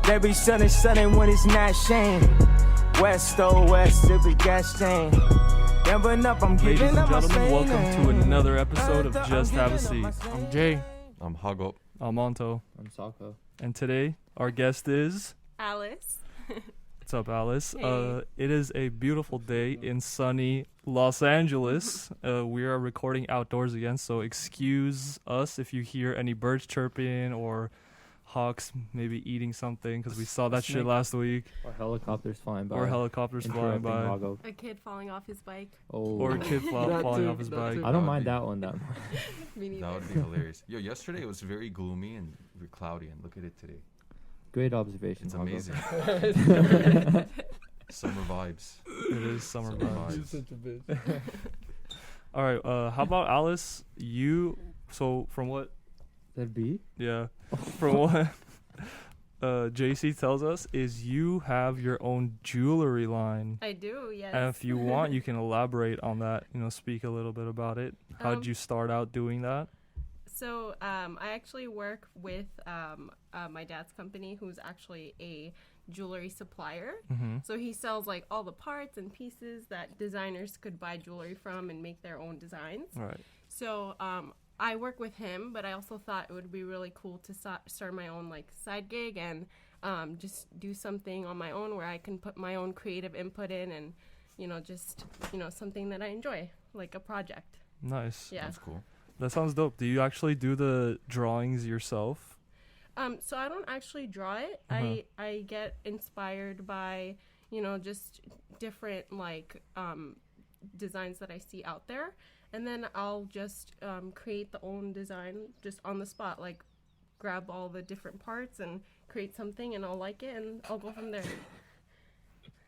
They be sunning when it's not shame. West, oh west, if we got stain. Never enough, I'm Ladies giving and up my gentlemen, welcome to saying. another episode of Just Have a Seat. I'm Jay. I'm Hago. I'm Monto, I'm Sako. and today our guest is... Alice. What's up, Alice? Hey. It is a beautiful day in sunny Los Angeles. We are recording outdoors again, so excuse us if you hear any birds chirping or hawks maybe eating something, because we saw that shit last week. Or helicopters flying by. Or helicopters flying by. Hago. A kid falling off his bike. Oh. Or a kid falling off his bike. I don't mind that one that much. Me neither. That would be hilarious. Yo, yesterday it was very gloomy and cloudy, and look at it today. Great observation. It's Hago. amazing. Summer vibes. It is summer vibes. Such a bitch. All right, how about Alice? From what... That B? Yeah. From what JC tells us is you have your own jewelry line. I do, yes. And if you want, you can elaborate on that, speak a little bit about it. How did you start out doing that? So I actually work with my dad's company, who's actually a jewelry supplier. Mm-hmm. So he sells like all the parts and pieces that designers could buy jewelry from and make their own designs. All right. So I work with him, but I also thought it would be really cool to start my own like side gig and just do something on my own where I can put my own creative input in and, just something that I enjoy, like a project. Nice. Yeah. That's cool. That sounds dope. Do you actually do the drawings yourself? So I don't actually draw it. Uh-huh. I get inspired by, just different like designs that I see out there. And then I'll just create the own design just on the spot, like grab all the different parts and create something, and I'll like it, and I'll go from there.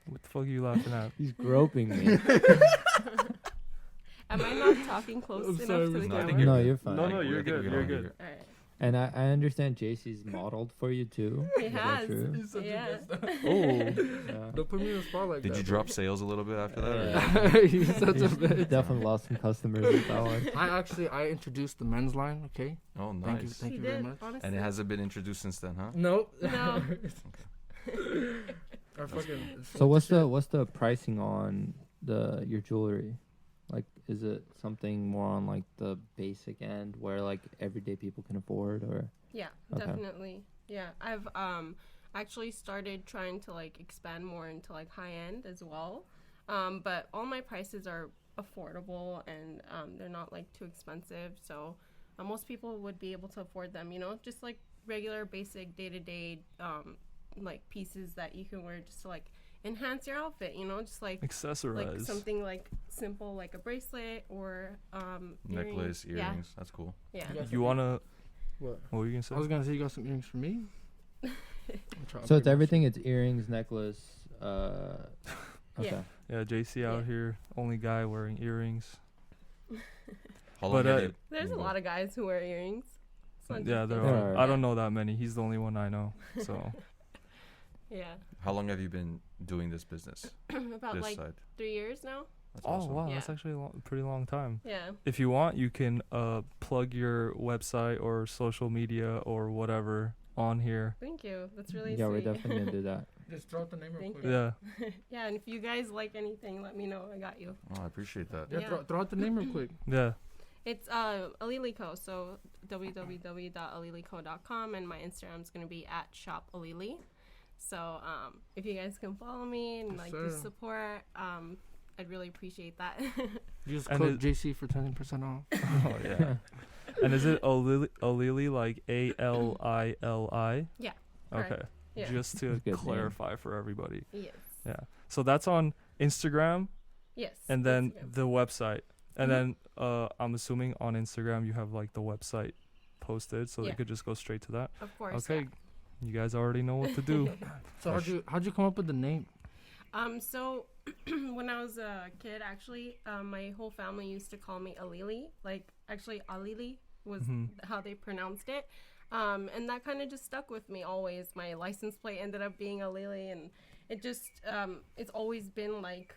What the fuck are you laughing at? He's groping me. Am I not talking close enough to the No, I think camera? No, good. you're fine. No, I think you're good, we you're all good. hear. All right. And I understand JC's modeled for you too. He Is that has. true? Yeah. Oh. Yeah. Don't put me in the spot like Did that. you drop sales a little bit after that? or- Yeah. He's such a He's bitch. definitely lost some customers with that one. I introduced the men's line, okay? Oh, Thank you, nice. thank He you very did, much. honestly. And it hasn't been introduced since then, huh? No. No. Our fucking, So what's the pricing on your jewelry? Like, is it something more on like the basic end where like everyday people can afford, or? Yeah, Okay. definitely. Yeah, I've actually started trying to like expand more into like high end as well. But all my prices are affordable and they're not like too expensive. So most people would be able to afford them, just like regular basic day-to-day like pieces that you can wear just to like enhance your outfit, just like Accessorize. like something like simple like a bracelet or Necklace, earrings. earrings. That's cool. Yeah. You want to... What? What were you going to say? I was gonna say you got some earrings for me. So it's everything. It's earrings, necklace. Okay. Yeah. Yeah, JC out Yeah. here, only guy wearing earrings. How long But, have you There's a lot of guys who wear earrings. It's not Yeah, just there kids. are. Yeah. I don't know that many. He's the only one I know. So, Yeah. How long have you been doing this business? About This like side. 3 years now. That's oh awesome. wow, Yeah. that's actually a pretty long time. Yeah. If you want, you can plug your website or social media or whatever on here. Thank you. That's really Yeah, we're sweet. definitely gonna do that. Just throw out the name real Thank quick. you. Yeah. Yeah, and if you guys like anything, let me know. I got you. Oh, I appreciate that. Yeah, Yeah. Throw out the name real quick. Yeah. It's Alilico, so www.alilico.com, and my Instagram's gonna be at @shopalili. So if you guys can follow me and Yes, like sir. the support, I'd really appreciate that. Use And code JC for 10% off. Oh yeah. And is it Alili like ALILI? Yeah. Okay. correct. Yeah. Just to That's a good name. clarify for everybody. Yes. Yeah. So that's on Instagram Yes. and then Instagram. the website. And Mhm. then I'm assuming on Instagram you have like the website posted, so they Yeah. could just go straight to that. Of course. Okay. You guys already know what to do. So how'd you come up with the name? So when I was a kid, actually, my whole family used to call me Alili. Like, actually, Alili was how they pronounced it. And that kind of just stuck with me always. My license plate ended up being Alili, and it just, it's always been like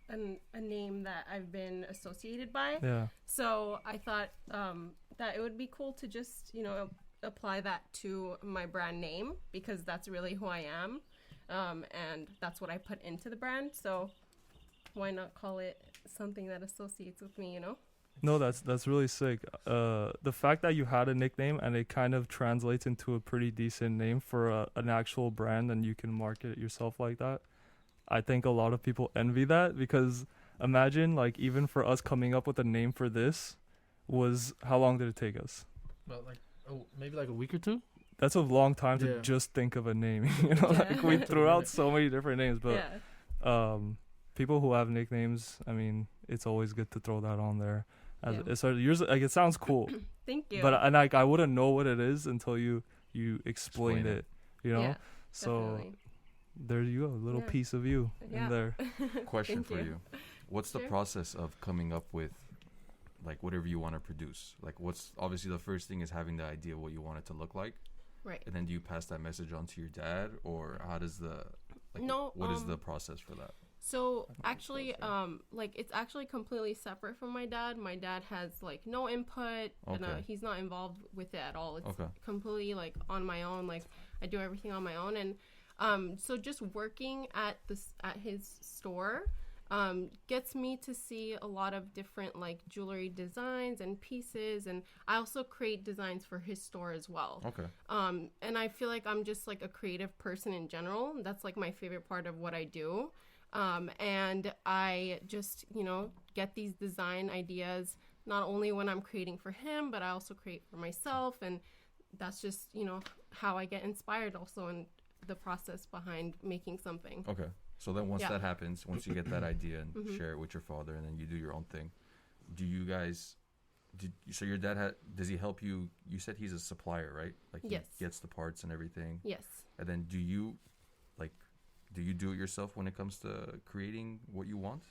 a name that I've been associated by. Yeah. So I thought that it would be cool to just, apply that to my brand name because that's really who I am, and that's what I put into the brand. So why not call it something that associates with me? No, that's really sick. The fact that you had a nickname and it kind of translates into a pretty decent name for an actual brand, and you can market it yourself like that. I think a lot of people envy that, because imagine, like, even for us coming up with a name for this was, how long did it take us? Well, like, maybe like a week or two. That's a long time to Yeah. just think of a name. Like, we threw out so many different names, but Yeah. people who have nicknames, I mean, it's always good to throw that on there. Yeah. So yours, like, it sounds cool, Thank you. but I wouldn't know what it is until you explained Explain it, you know. Yeah, So definitely. there you go, a little Yeah. piece of you Yeah. in there. Question Thank for you. you. What's the Sure. process of coming up with, like, whatever you want to produce? Like, what's obviously the first thing is having the idea of what you want it to look like, Right. and then do you pass that message on to your dad, or how does No, what is the process for that? So actually, like it's actually completely separate from my dad. My dad has like no input, and Okay. he's not involved with it at all. It's Okay. completely like on my own. Like I do everything on my own, and so just working at his store gets me to see a lot of different like jewelry designs and pieces, and I also create designs for his store as well. Okay. And I feel like I'm just like a creative person in general. That's like my favorite part of what I do. And I just, get these design ideas not only when I'm creating for him, but I also create for myself. And that's just, how I get inspired also in the process behind making something. Okay. So then once Yeah. that happens, once you get that idea and Mhm. share it with your father, and then you do your own thing, do you guys, so your dad does he help you? You said he's a supplier, right? Like he Yes. gets the parts and everything. Yes. And then do you do it yourself when it comes to creating what you want?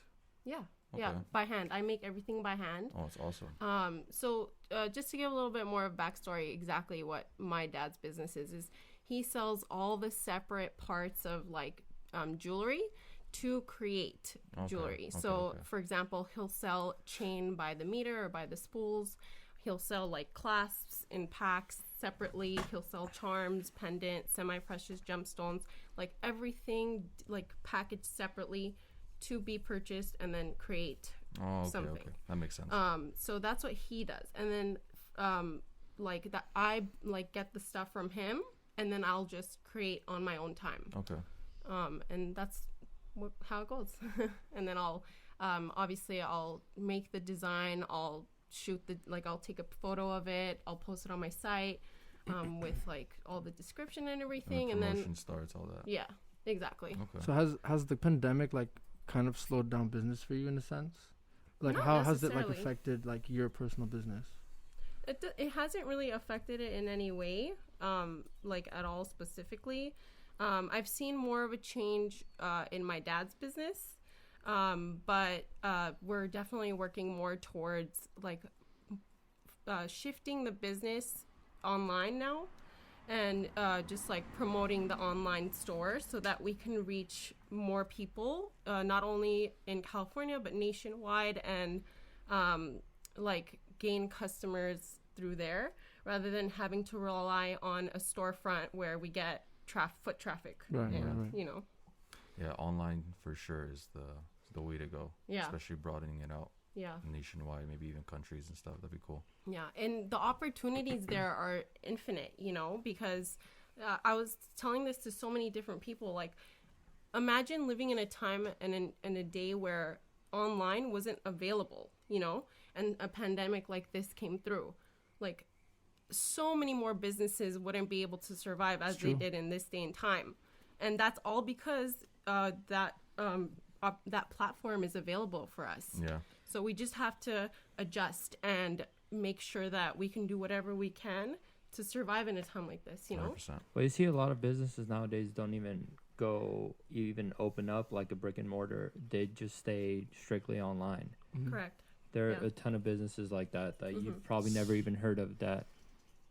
Yeah. Okay. Yeah. By hand. I make everything by hand. Oh, it's awesome. So just to give a little bit more of backstory, exactly what my dad's business is he sells all the separate parts of like jewelry to create Okay, jewelry. okay, So okay. for example, he'll sell chain by the meter or by the spools. He'll sell like clasps in packs separately. He'll sell charms, pendants, semi-precious gemstones, like everything like packaged separately to be purchased and then create Oh, okay, something. okay. That makes sense. So that's what he does, and then like that I like get the stuff from him, and then I'll just create on my own time. Okay. And that's how it goes. And then I'll obviously I'll make the design, I'll shoot I'll take a photo of it, I'll post it on my site with like all the description and everything, And the and promotion then starts, all that. yeah, exactly. Okay. So has the pandemic like kind of slowed down business for you in a sense? Like Not how has it like necessarily. affected like your personal business? It hasn't really affected it in any way, like at all specifically. I've seen more of a change in my dad's business, but we're definitely working more towards like shifting the business online now, and just like promoting the online store so that we can reach more people, not only in California but nationwide, and like gain customers through there rather than having to rely on a storefront where we get foot traffic. Right, and, right. Yeah, online for sure is the way to go. Yeah. Especially broadening it out Yeah. nationwide, maybe even countries and stuff. That'd be cool. Yeah, and the opportunities there are infinite, because I was telling this to so many different people. Like, imagine living in a time and in a day where online wasn't available, and a pandemic like this came through. Like, so many more businesses wouldn't be able to survive as they did in this day and time. And that's all because that platform is available for us. Yeah. So we just have to adjust and make sure that we can do whatever we can to survive in a time like this, 100%. Well, you see a lot of businesses nowadays don't even open up like a brick and mortar. They just stay strictly online. Correct. There are Yeah. a ton of businesses like that you've probably never even heard of, that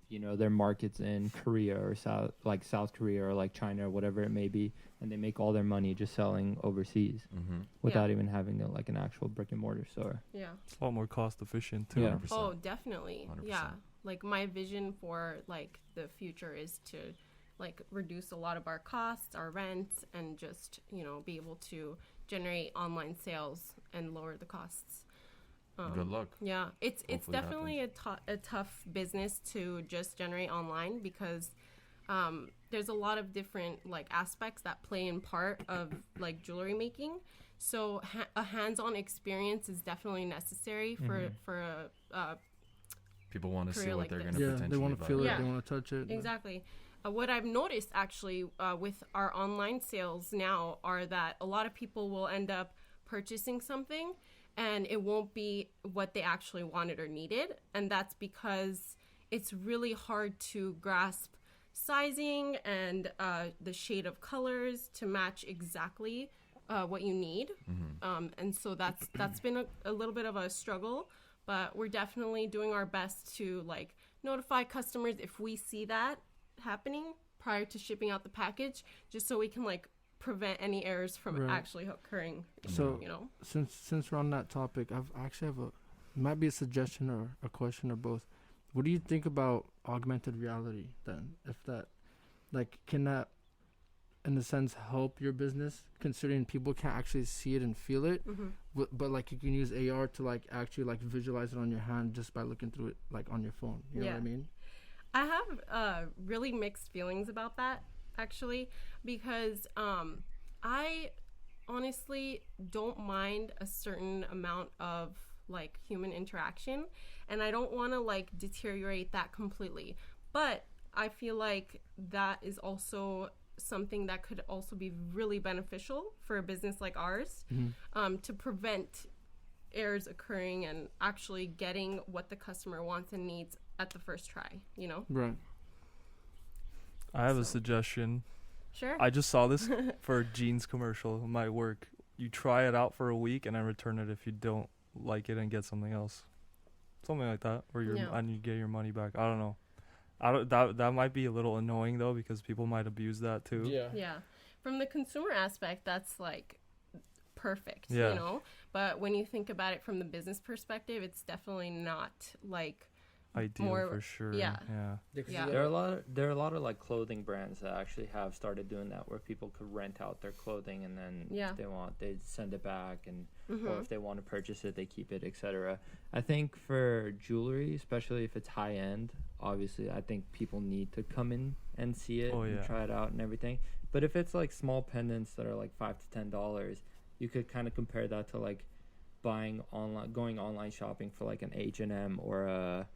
their markets in Korea or South Korea or like China or whatever it may be, and they make all their money just selling overseas Mm-hmm. without even having an actual brick and mortar store. Yeah. It's a lot more cost efficient too. Yeah. 100%. Oh, definitely. 100%. Yeah. like my vision for like the future is to like reduce a lot of our costs, our rents, and just, you know, be able to generate online sales and lower the costs. Good luck. Yeah, it's Hopefully it definitely a tough business to just generate online because there's a lot of different like aspects that play in part of like jewelry making. So a hands-on experience is definitely necessary for a People want to see career what like they're this. gonna Yeah, potentially they want buy. to feel it. Yeah. They want to touch it. Exactly. What I've noticed actually with our online sales now are that a lot of people will end up purchasing something and it won't be what they actually wanted or needed. And that's because it's really hard to grasp sizing and the shade of colors to match exactly what you need. And so that's been a little bit of a struggle, but we're definitely doing our best to like notify customers if we see that happening prior to shipping out the package, just so we can like prevent any errors from Right. actually occurring. So You know, since we're on that topic, I actually have might be a suggestion or a question or both. What do you think about augmented reality then? If that, like, can that, in a sense, help your business, considering people can't actually see it and feel it, but like you can use AR to like actually like visualize it on your hand just by looking through it like on your phone. You know what I Yeah. mean? I have really mixed feelings about that actually, because I honestly don't mind a certain amount of like human interaction, and I don't want to like deteriorate that completely, but I feel like that is also something that could also be really beneficial for a business like ours, to prevent errors occurring and actually getting what the customer wants and needs at the first try, you know? Right. I have a So- suggestion. Sure. I just saw this for a jeans commercial. It might work. You try it out for a week and then return it if you don't like it and get something else. Something like that, or Yeah. and you get your money back. I don't know. That might be a little annoying though, because people might abuse that too. Yeah. From the consumer aspect, that's like perfect, Yeah. you know? But when you think about it from the business perspective, it's definitely not like, Ideal More- for sure. yeah. Yeah. There are a lot of like clothing brands that actually have started doing that, where people could rent out their clothing and then Yeah. if they want, they send it back, and Mm-hmm. or if they want to purchase it, they keep it, etc. I think for jewelry, especially if it's high end, obviously I think people need to come in and see it Oh, and yeah. try it out and everything. But if it's like small pendants that are like $5 to $10, you could kind of compare that to like going online shopping for like an H&M or a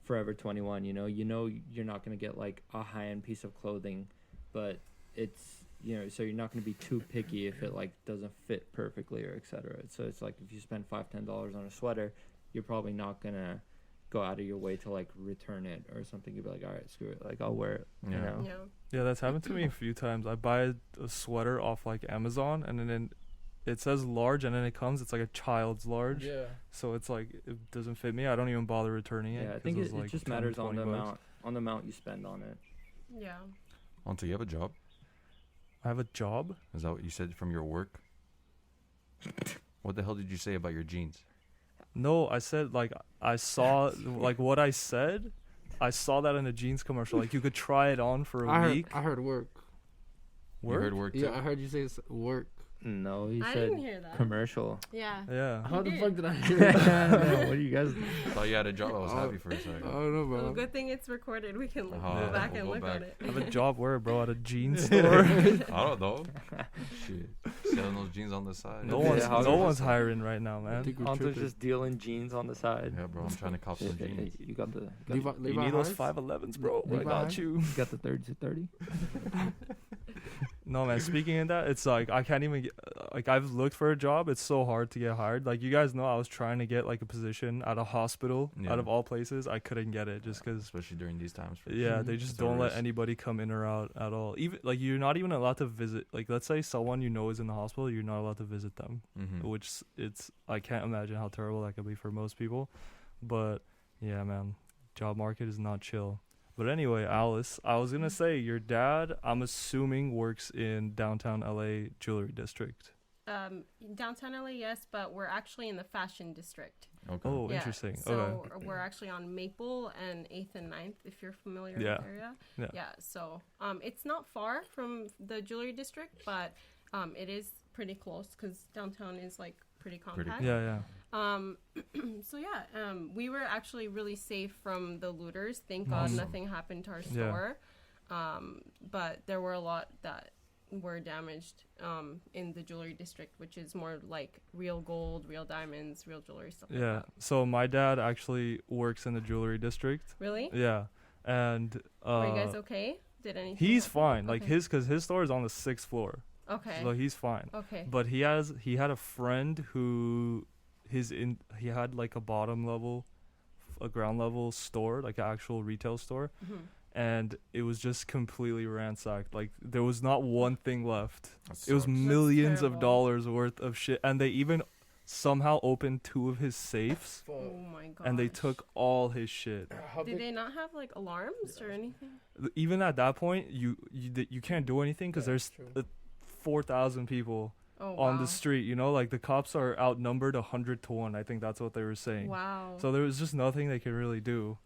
Forever 21. You know you're not going to get like a high-end piece of clothing, but it's, so you're not going to be too picky if it like doesn't fit perfectly or etc. So it's like if you spend $5-10 on a sweater, you're probably not going to go out of your way to like return it or something. You'll be like, all right, screw it, like I'll wear it. Yeah. You know? Yeah. Yeah, that's happened to me a few times. I buy a sweater off like Amazon, and then it says large, and then it comes, it's like a child's large. Yeah. So it's like it doesn't fit me. I don't even bother returning it. Yeah, I 'cause think it's it like just 10, matters on 20 the bucks. amount you spend on it. Yeah. Until you have a job. I have a job. Is that what you said from your work? What the hell did you say about your jeans? No, I said like I saw like what I said. I saw that in a jeans commercial. Like you could try it on for a week. I heard work. You heard work too? Yeah, I heard you say it's work. No, you I said didn't hear that. commercial. Yeah. Yeah. How the did. fuck did I hear that? What do you guys? I thought you had a job. I was Oh. happy for a I second. don't know, Well, bro. good thing it's recorded. We can Oh, go back we'll and go look back. on it. I have a job where, bro? At a jeans store. I don't know. Shit. Selling those jeans on the side. No Yeah, one's how's no it- one's hiring right now, I man. think we're Hunter's tripping. just dealing jeans on the side. Yeah, bro. I'm trying to cop some jeans. You got the Levi You need those Highs? 511s, bro. I Levi got Highs? you. you got the 30 to 30. No, man. Speaking of that, it's like I can't even get, like I've looked for a job. It's so hard to get hired. Like you guys know, I was trying to get like a position at a hospital. Yeah. Out of all places, I couldn't get it just because. Especially during these times. Yeah, they just It's a don't let risk. anybody come in or out at all. Even like you're not even allowed to visit. Like let's say someone you know is in the hospital, you're not allowed to visit them. Mm-hmm. Which it's I can't imagine how terrible that could be for most people. But yeah, man, job market is not chill. But anyway, Alice, I was gonna say your dad, I'm assuming, works in downtown LA jewelry district. Downtown LA, yes, but we're actually in the fashion district. Okay. Oh, Yeah, interesting. So Okay. we're actually on Maple and 8th and 9th, if you're familiar Yeah. with the area. Yeah. So it's not far from the jewelry district, but it is pretty close because downtown is like pretty compact. Yeah. So we were actually really safe from the looters. Thank God Awesome. nothing happened to our Yeah. store. But there were a lot that were damaged in the jewelry district, which is more like real gold, real diamonds, real jewelry, stuff like Yeah. that. So my dad actually works in the jewelry district. Really? Yeah. And Were you guys okay? Did anything he's happen? fine. Like Okay. his store is on the 6th floor. Okay. So he's fine. Okay. But he had a friend who he had like a bottom level, a ground level store, like an actual retail store, Mhm. and it was just completely ransacked. Like there was not one thing left. That It was sucks. millions of terrible. dollars worth of shit, and they even somehow opened 2 of his safes, Oh my god. and they took all his shit. Did they not have like alarms or anything? Even at that point, you can't do anything because there's 4,000 people Oh on wow. the street. You know, like the cops are outnumbered 100 to 1. I think that's what they were saying. Wow. So there was just nothing they could really do.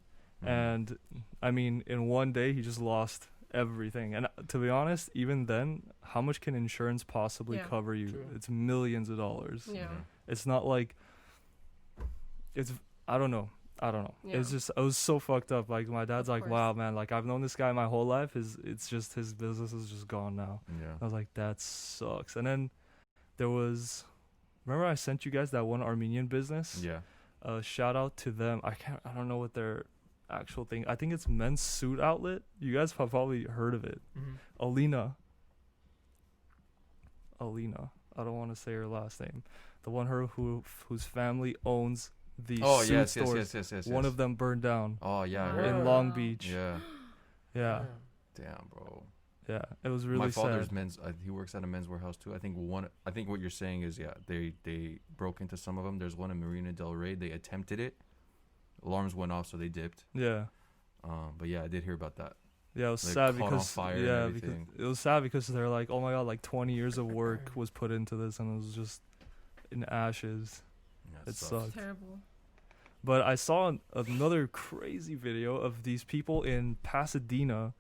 Mhm. And I mean, in one day, he just lost everything. And to be honest, even then, how much can insurance possibly Yeah. cover you? True. It's millions of dollars. Yeah. Mhm. It's not like it's. I don't know. Yeah. It's just I was so fucked up. Like my dad's Of like, course. wow, man. Like I've known this guy my whole life. It's just his business is just gone now. Yeah. I was like, that sucks. And then there was, remember I sent you guys that one Armenian business? Yeah. Shout out to them. I don't know what their actual thing. I think it's Men's Suit Outlet. You guys have probably heard of it. Alina. I don't want to say her last name. The one whose family owns the Oh suit yes, stores. yes. One of them burned down Oh yeah, I Wow. heard. in that. Long Beach. Yeah. Yeah. Damn, bro. Yeah. It was really My father's sad. men's. He works at a men's warehouse too. I think what you're saying is they broke into some of them. There's one in Marina Del Rey. They attempted it. Alarms went off, so they dipped. Yeah. But yeah, I did hear about that. Yeah, it was Like, sad caught on because fire and yeah, because everything. it was sad because they're like, oh my god, like 20 years of work was put into this, and it was just in ashes. Yeah, It sucks. sucked. Terrible. But I saw another crazy video of these people in Pasadena,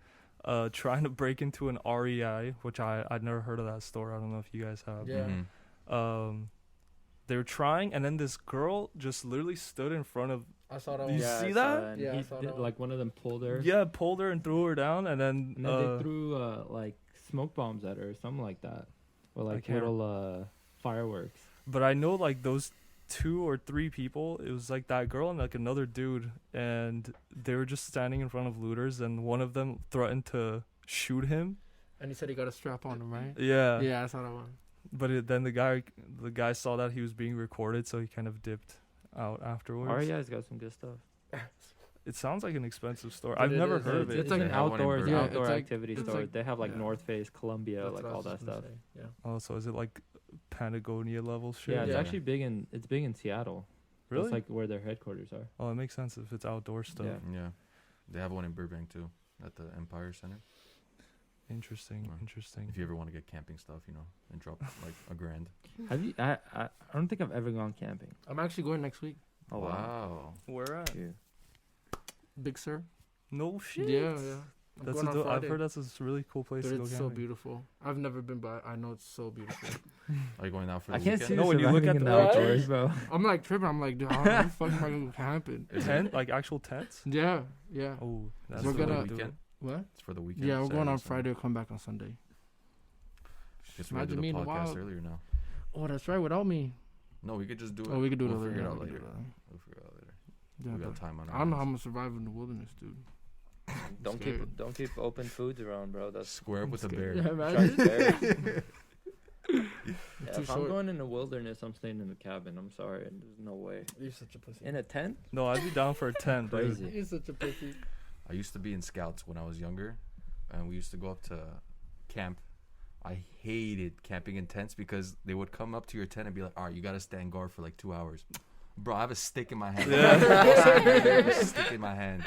trying to break into an REI, which I'd never heard of that store. I don't know if you guys have. Yeah. Mhm. They were trying, and then this girl just literally stood in front of. I saw that You one. see I that? saw and Yeah, I he saw did- that one. like one of them pulled her. Yeah, pulled her and threw her down, and then, And then they threw like smoke bombs at her or something like that, or like can't- little fireworks. But I know like those 2 or 3 people. It was like that girl and like another dude, and they were just standing in front of looters, and one of them threatened to shoot him. And he said he got a strap on him, right? Yeah. Yeah, I saw that one. But then the guy saw that he was being recorded, so he kind of dipped out afterwards. REI's got some good stuff. It sounds like an expensive store. But I've it never is. heard of it. It's like an They have one in outdoor Berkeley. Yeah, outdoor it's like- activity it's store. like- They have like yeah. North Face, Columbia, That's like what I all was that just gonna stuff. say, Yeah. Oh, so is it like Patagonia level shit? Yeah, it's Yeah. actually big in Seattle. Really? It's like where their headquarters are. Oh, it makes sense if it's outdoor stuff. Yeah. Yeah. They have one in Burbank too, at the Empire Center. Interesting. Wow. Interesting. If you ever want to get camping stuff, and drop like $1,000. Have you? I don't think I've ever gone camping. I'm actually going next week. Oh Wow. Where at? Yeah. Big Sur. No shit. Yeah. I'm That's going on I've Friday. heard that's a really cool place But to go it's so camping. beautiful. I've never been, but I know it's so beautiful. Are you going out for the I can't weekend? see No, no, when you look at in the the pictures. outdoors, bro. I'm like tripping. I'm like, dude, how the fuck am I going to camping? Is it- Tent, like actual tents. Yeah. Yeah. Oh, that's We're the way gonna- to do Weekend? it. What? It's for the weekend. Yeah, we're going on Saturday, Friday. Come back on Sunday. Just we gotta Imagine do me the in the podcast wild. earlier now. Oh, that's right. Without me. No, we could just do it. Oh, we could do it We'll later. figure it Yeah, out we could later. do it later. We'll figure it out later. Yeah, We got but time on our I don't know how I'm hands. gonna survive in the wilderness, dude. Don't Scared. keep open foods around, bro. That's Square up with a scared. bear. Yeah, Shark's imagine. bear. Yeah, Too if I'm short. going in the wilderness, I'm staying in the cabin. I'm sorry, and there's no way. You're such a pussy. In a tent? No, I'd be down for a tent, dude. Crazy. You're such a pussy. I used to be in scouts when I was younger, and we used to go up to camp. I hated camping in tents because they would come up to your tent and be like, "All right, you gotta stand guard for like 2 hours." Bro, I have a stick in my hand. Yeah. I have a stick in my hand.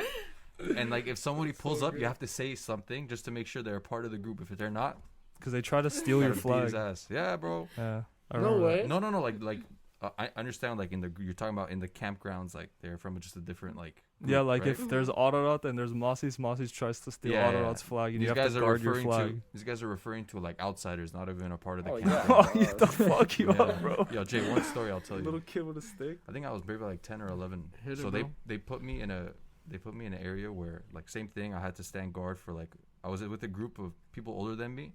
And like, if somebody pulls so up, you good. have to say something just to make sure they're a part of the group. If they're not, Because they try to steal your gotta beat his flag. ass. Yeah, bro. Yeah. I No remember way. No. Like I understand. Like you're talking about in the campgrounds. Like they're from just a different like. that. Yeah, group, like right? if there's Autorot and there's Mossies, Mossies tries to steal Yeah, Autorot's flag, and these you have guys to are guard your referring flag. to these guys are referring to like outsiders, not even a part of the Oh, camp. yeah. Oh, you the fuck you Yeah. up, bro. Yo, Jay, one story I'll tell you. Little kid with a stick. I think I was maybe like 10 or 11. Hit it, So bro. they put me in an area where like same thing. I had to stand guard for like I was with a group of people older than me.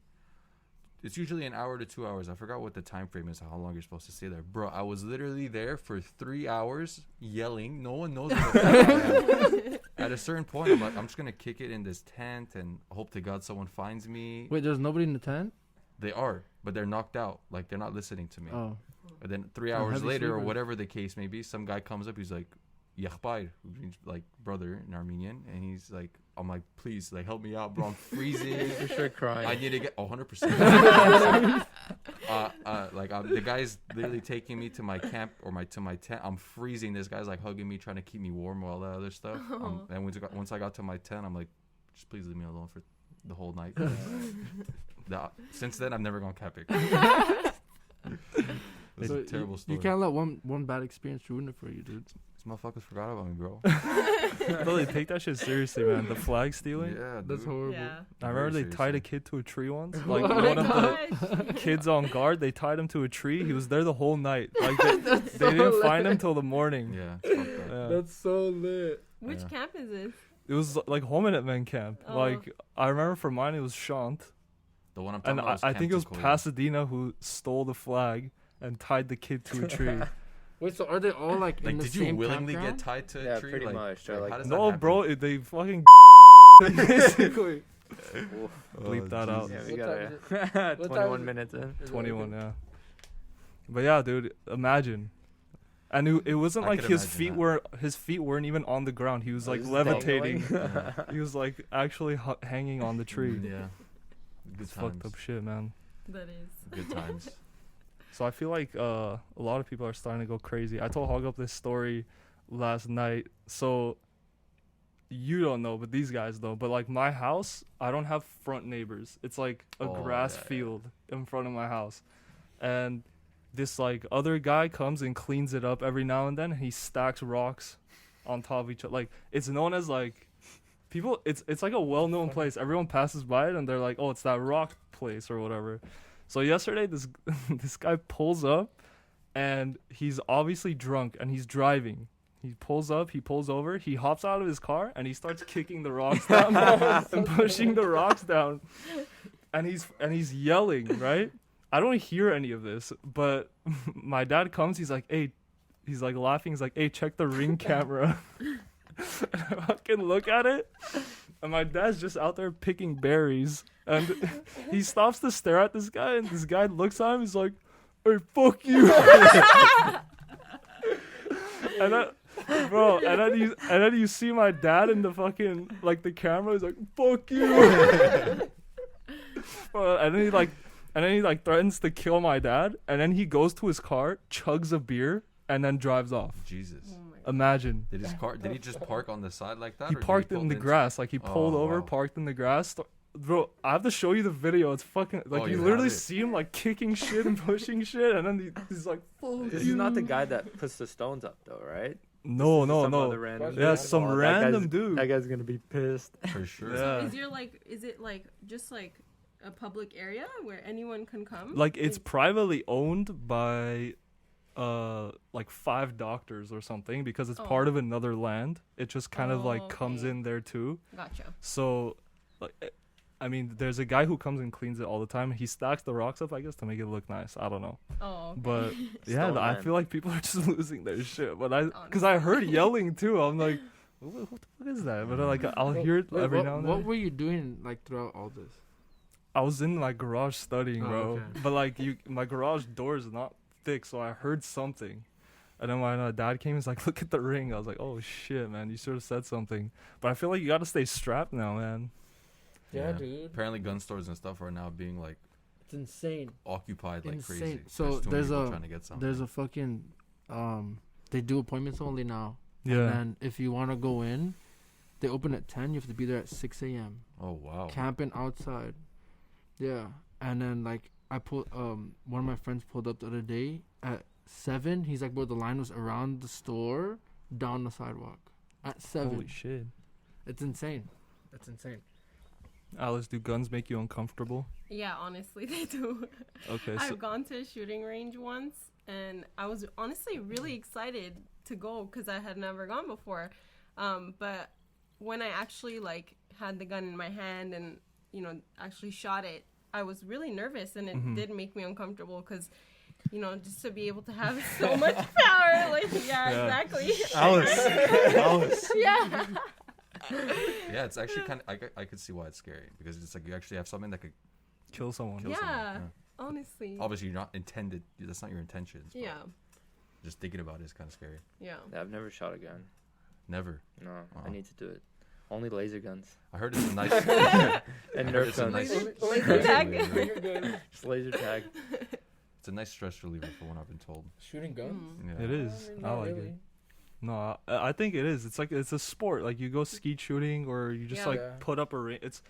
It's usually an hour to 2 hours. I forgot what the time frame is, how long you're supposed to stay there. Bro, I was literally there for 3 hours yelling. No one knows what the fuck I am. At a certain point, I'm like, I'm just going to kick it in this tent and hope to God someone finds me. Wait, there's nobody in the tent? They are, but they're knocked out. Like, they're not listening to me. Oh. And then 3 Some hours heavy later, or sleepers. whatever the case may be, some guy comes up. He's like, Yakhbayr, which means like brother in Armenian. And he's like, I'm like, please, like, help me out, bro. I'm freezing. For sure crying. I need to get 100%. The guy's literally taking me to my camp or to my tent. I'm freezing. This guy's like hugging me, trying to keep me warm, all that other stuff. And once I got to my tent, I'm like, just please leave me alone for the whole night. Since then, I've never gone camping. It's So a terrible story. You can't let one bad experience ruin it for you, dude. These motherfuckers forgot about me, bro. No, they take that shit seriously, man. The flag stealing. Yeah, That's dude. horrible. Yeah. I remember Very they tied a seriously. kid to a tree once. Oh Like my one of the Gosh. kids on guard, they tied him to a tree. He was there the whole night. Like they didn't find him till the morning. Yeah, it's fucked up. Yeah. That's so lit. Which Yeah. camp is this? It was like Home at Men camp. Oh. Like I remember for mine it was Shant, The one I'm talking and about was I think it was Camp Tucoya. Pasadena who stole the flag and tied the kid to a tree. Wait, so are they all like in Like, the did same you willingly campground? get tied to Yeah, a tree? pretty much. They're like- how does that No, happen? bro, they fucking basically bleep that out. Yeah, we What got time is 21 minutes in. 21, yeah. But yeah, dude, imagine. And it wasn't I like could imagine that. his feet weren't even on the ground. He was like Just levitating. dangling. He was like actually hanging on the tree. Yeah. Good It's times. fucked up shit, man. That is. Good times. So I feel like a lot of people are starting to go crazy. I told Hog Up this story last night. So you don't know, but these guys know. But like my house, I don't have front neighbors. It's like a Oh, grass yeah, yeah. field in front of my house. And this like other guy comes and cleans it up every now and then. And he stacks rocks on top of each other. Like it's known as like people. It's like a well-known place. Everyone passes by it and they're like, oh, it's that rock place or whatever. So yesterday, this this guy pulls up, and he's obviously drunk, and he's driving. He pulls up, he pulls over, he hops out of his car, and he starts kicking the rocks down and pushing the rocks down, and he's yelling, right? I don't hear any of this, but my dad comes. He's like, "Hey," he's like laughing. He's like, "Hey, check the ring camera." And I fucking look at it, and my dad's just out there picking berries. And he stops to stare at this guy, and this guy looks at him. He's like, "Hey, fuck you!" and then, bro, and then you see my dad in the fucking like the camera. He's like, "Fuck you!" Bro, and then he threatens to kill my dad. And then he goes to his car, chugs a beer, and then drives off. Jesus. Oh my God. Imagine. Did he just park on the side like that? He or did parked pull in the into- grass. Like he pulled Oh, over, wow. parked in the grass. Bro, I have to show you the video. It's fucking like Oh, you you literally have it? see him like kicking shit and pushing shit, and then he's like, "Fuck This you." is not the guy that puts the stones up, though, right? No, This is no, some no. other random Yeah, dude. some Oh, that random guy's- dude. That guy's gonna be pissed. For sure. Yeah. Is it like just like a public area where anyone can come? Like it's privately owned by like 5 doctors or something because it's Oh. part of another land. It just kind of Oh, like comes okay. in there too. Gotcha. So like I mean, there's a guy who comes and cleans it all the time. He stacks the rocks up, I guess, to make it look nice. I don't know. Oh. Okay. But yeah, Stone I man. feel like people are just losing their shit. But because I heard yelling too. I'm like, what the fuck is that? But like, I'll hear it Wait, every what, now and what then. were you doing like throughout all this? I was in my garage studying, Oh, bro. okay. But like, my garage door is not thick, so I heard something. And then when dad came, he's like, "Look at the ring." I was like, "Oh shit, man! You should have said something." But I feel like you got to stay strapped now, man. Yeah, Yeah. dude. Apparently, gun stores and stuff are now being like It's insane. occupied like Insane. crazy. So too many there's people a- trying to get something. There's a fucking they do appointments only now. Yeah. And if you want to go in, they open at 10. You have to be there at 6 a.m. Oh wow. Camping outside. Yeah. And then like one of my friends pulled up the other day at 7. He's like, bro, the line was around the store, down the sidewalk at 7. Holy shit. It's insane. It's insane. Alice, do guns make you uncomfortable? Yeah, honestly, they do. Okay, so I've gone to a shooting range once, and I was honestly really excited to go because I had never gone before. But when I actually like had the gun in my hand and actually shot it, I was really nervous, and it did make me uncomfortable because just to be able to have so much power, like Yeah. exactly. Alice. Yeah. Yeah, it's actually kind of. I could see why it's scary because it's like you actually have something that could Kill someone. kill Yeah. someone. Honestly. Obviously, you're not intended. That's not your intentions. but Yeah. Just thinking about it is kind of scary. Yeah. Yeah, I've never shot a gun. Never. No, Wow. I need to do it. Only laser guns I heard it's a nice. and I heard Nerf it's a guns. nice Laser stress tag. reliever. Just laser tag. It's a nice stress reliever for what I've been told. Shooting guns? Mm. Yeah. It is. I Not like really. it. No, I think it is. It's like it's a sport. Like you go skeet shooting, or you just Yeah. like Yeah. put up a ring. It's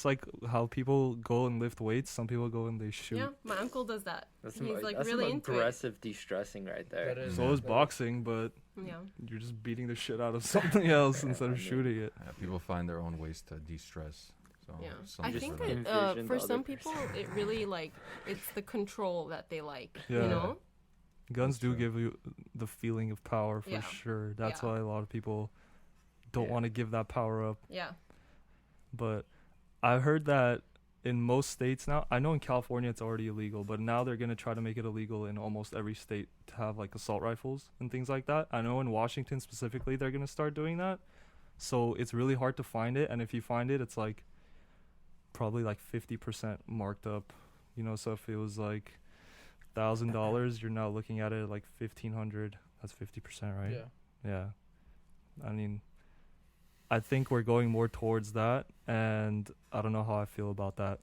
like how people go and lift weights. Some people go and they shoot. Yeah, my uncle does that. That's He's like that's really some into it. aggressive de-stressing right there. That is. So is boxing, but Yeah. you're just beating the shit out of something else instead of I know. shooting it. People find their own ways to de-stress. So Yeah. some I just think people that envision for the other some people, person. it really like it's the control that they like. Yeah. You know. Guns That's do true. give you the feeling of power for Yeah. sure. That's Yeah. why a lot of people don't Yeah. want to give that power up. Yeah. But I heard that in most states now, I know in California it's already illegal, but now they're going to try to make it illegal in almost every state to have like assault rifles and things like that. I know in Washington specifically they're going to start doing that. So it's really hard to find it, and if you find it, it's like probably like 50% marked up. So if it was like $1,000, you're now looking at it like $1,500. That's 50%, right? Yeah. Yeah. I mean, I think we're going more towards that, and I don't know how I feel about that.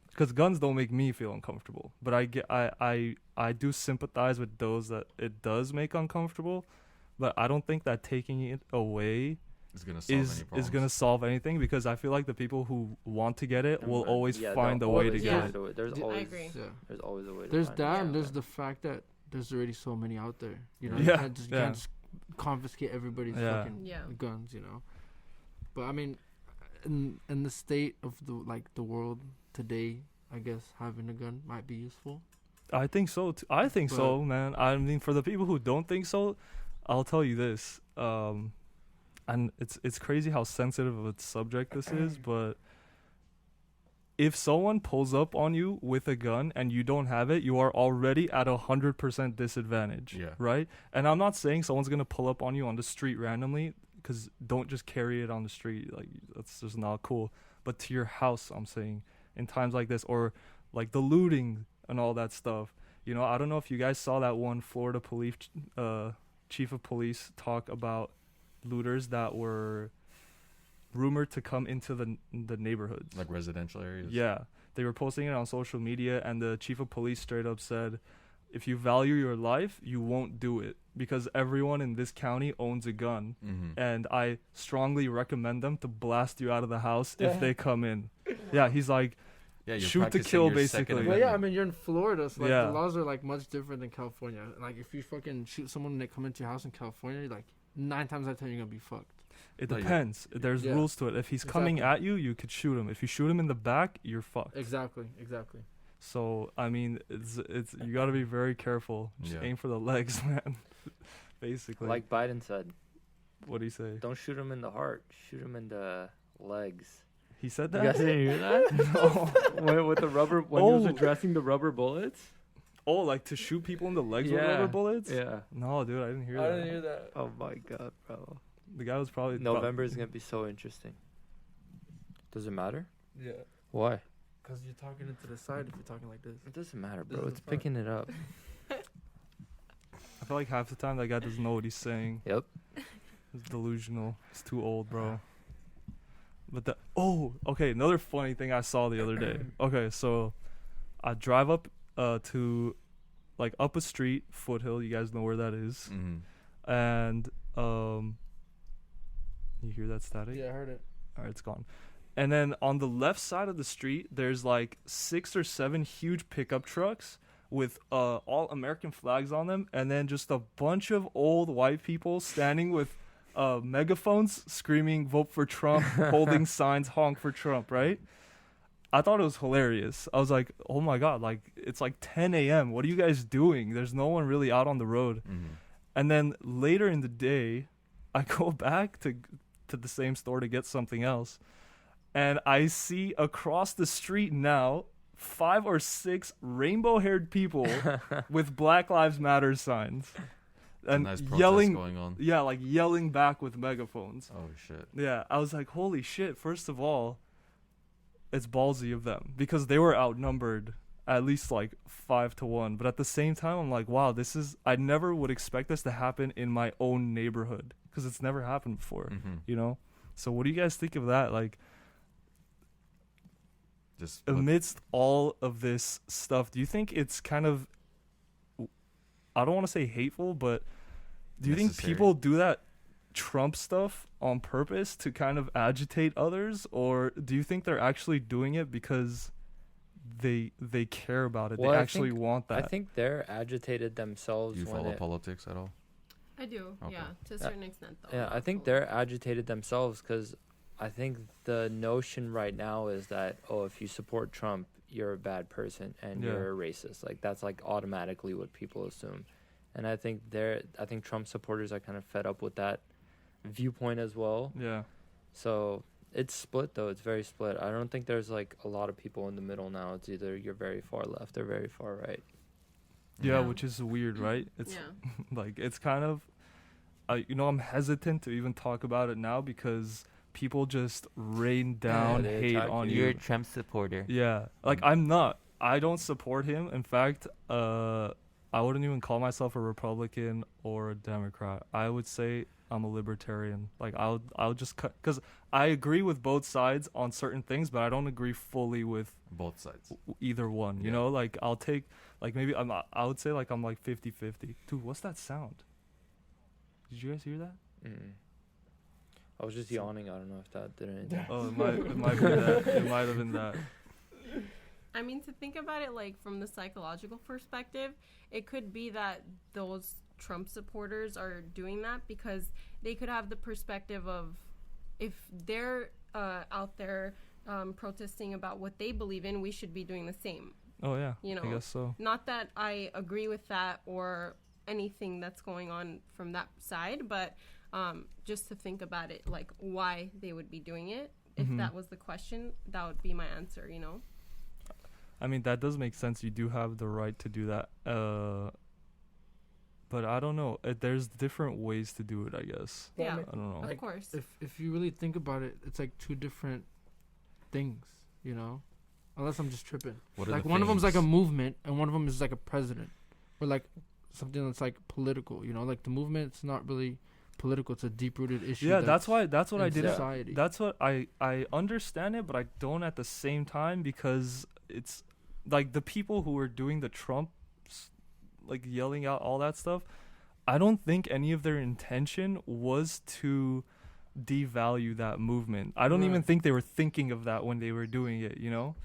Because guns don't make me feel uncomfortable, but I do sympathize with those that it does make uncomfortable, but I don't think that taking it away is gonna solve any is problems. going to solve anything, because I feel like the people who want to get it will always find a they'll way to always get find it. a way. There's I always agree. Yeah. there's always a way. There's to find that, it. and there's the fact that there's already so many out there. You know, Yeah, you can't yeah. just confiscate everybody's Yeah. fucking Yeah. guns. But I mean, in the state of the world today, I guess having a gun might be useful. I think so. I think so, man. I mean, for the people who don't think so, I'll tell you this. And it's crazy how sensitive of a subject this is, but if someone pulls up on you with a gun and you don't have it, you are already at 100% disadvantage. Yeah. Right? And I'm not saying someone's gonna pull up on you on the street randomly, because don't just carry it on the street. Like, that's just not cool. But to your house, I'm saying, in times like this, or like the looting and all that stuff. I don't know if you guys saw that one Florida police chief of police talk about looters that were rumored to come into the neighborhoods. like residential areas. Yeah, they were posting it on social media, and the chief of police straight up said, if you value your life, you won't do it, because everyone in this county owns a gun, Mm-hmm. and I strongly recommend them to blast you out of the house if they come in. Yeah, he's like, Yeah, you're shoot to practicing kill, your Second basically. Well, yeah, I Amendment. mean, you're in Florida, so like Yeah. the laws are like much different than California. Like if you fucking shoot someone and they come into your house in California, like 9 times out of 10 you're gonna be fucked. it No, you- depends. There's Yeah. rules to it. If he's coming Exactly. at you, you could shoot him. If you shoot him in the back, you're fucked. Exactly. So I mean, it's you got to be very careful. Just Yeah. aim for the legs, man. Basically. Like Biden said, what do you say? don't shoot him in the heart, shoot him in the legs. He said You that. guys didn't hear that? No. With the rubber, when he was Oh. addressing the rubber bullets. Oh, like to shoot people in the legs with Yeah. rubber bullets? Yeah. No, dude, I didn't hear that. that. Oh my god, bro. The guy was probably November is gonna be so interesting. Does it matter? Yeah. Why? Because you're talking into the side if you're talking like this. It doesn't matter, This bro. is It's the front. picking it up. I feel like half the time that guy doesn't know what he's saying. Yep. He's delusional. He's too old, bro. But okay, another funny thing I saw the other day. Okay, so I drive up to like up a street, Foothill, you guys know where that is. Mm-hmm. And you hear that static? Yeah, I heard it. All right, it's gone. And then on the left side of the street, there's like 6 or 7 huge pickup trucks with all American flags on them, and then just a bunch of old white people standing with megaphones screaming "Vote for Trump," holding signs "Honk for Trump," right? I thought it was hilarious. I was like, oh my God, like it's like 10 a.m. What are you guys doing? There's no one really out on the road. And then later in the day, I go back to the same store to get something else. And I see across the street now 5 or 6 rainbow-haired people with Black Lives Matter signs. And nice protest yelling, going on. yeah, like yelling back with megaphones. Oh shit. Yeah, I was like, holy shit. First of all, it's ballsy of them because they were outnumbered at least like 5-1. But at the same time, I'm like, wow, I never would expect this to happen in my own neighborhood because it's never happened before, you know? So what do you guys think of that? Like, Just amidst all of this stuff, do you think it's kind of, I don't want to say hateful, but do you think necessary. people do that Trump stuff on purpose to kind of agitate others, or do you think they're actually doing it because they care about it? Well, They I actually think- want that. I think they're agitated themselves. Do you when follow it- politics at all? I do, Okay. yeah, to a certain extent though. Yeah, not I think fully. they're agitated themselves because I think the notion right now is that, oh, if you support Trump, you're a bad person and Yeah. you're a racist. Like that's like automatically what people assume. And I think Trump supporters are kind of fed up with that viewpoint as well. Yeah. So it's split though. It's very split. I don't think there's like a lot of people in the middle now. It's either you're very far left or very far right. Yeah, Yeah. which is weird, right? It's Yeah. like, it's kind of, I'm hesitant to even talk about it now because people just rain down they hate attack on you. you. You're a Trump supporter. Yeah, like I'm not. I don't support him. In fact, I wouldn't even call myself a Republican or a Democrat. I would say I'm a libertarian. Like I'll just cut because I agree with both sides on certain things, but I don't agree fully with Both sides. either one. You Yeah. know, like I'll take like maybe I would say like I'm like 50-50. Dude, what's that sound? Did you guys hear that? Mm. I was just yawning. I don't know if that did anything. Oh, it might be that. It might have been that. I mean, to think about it like from the psychological perspective, it could be that those Trump supporters are doing that because they could have the perspective of if they're out there protesting about what they believe in, we should be doing the same. Oh yeah, You know, I guess so. Not that I agree with that or anything that's going on from that side, but just to think about it, like why they would be doing it. If Mhm. that was the question, that would be my answer, you know? I mean, that does make sense. You do have the right to do that. But I don't know. There's different ways to do it, I guess. Yeah, I don't know. of Like, course. If you really think about it, it's like two different things, you know? Unless I'm just tripping. What are Like the one of them's like a things? movement and one of them is like a president. Or like something that's like political, you know? Like the movement's not really political, it's a deep-rooted issue. Yeah, that's what in I did. society. That's what I understand it, but I don't at the same time because it's like the people who were doing the Trump, like yelling out all that stuff. I don't think any of their intention was to devalue that movement. I don't even Right. think they were thinking of that when they were doing it. You know,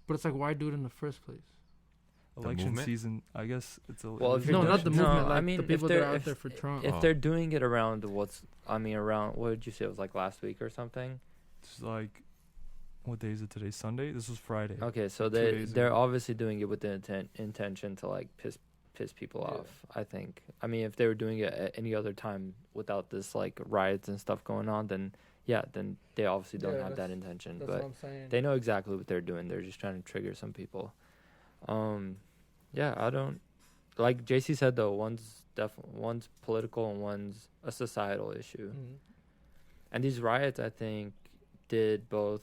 But it's like, why do it in the first place? election movement? season. I guess it's a. Well, if No, you're not the doing- movement. no, Like I mean, the if people that are they're- out if- there for Trump. If Oh. they're doing it around around what did you say it was like last week or something? It's like, what day is it today? Sunday. This was Friday. Okay, so 2 they're days they're ago. obviously doing it with the intention to like piss people Yeah. off. I think. I mean, if they were doing it at any other time without this like riots and stuff going on, then then they obviously don't Yeah, have that that's- intention. That's But what I'm saying. they know exactly what they're doing. They're just trying to trigger some people. Yeah, I don't like JC said though. One's political and one's a societal issue. Mhm. And these riots, I think, did both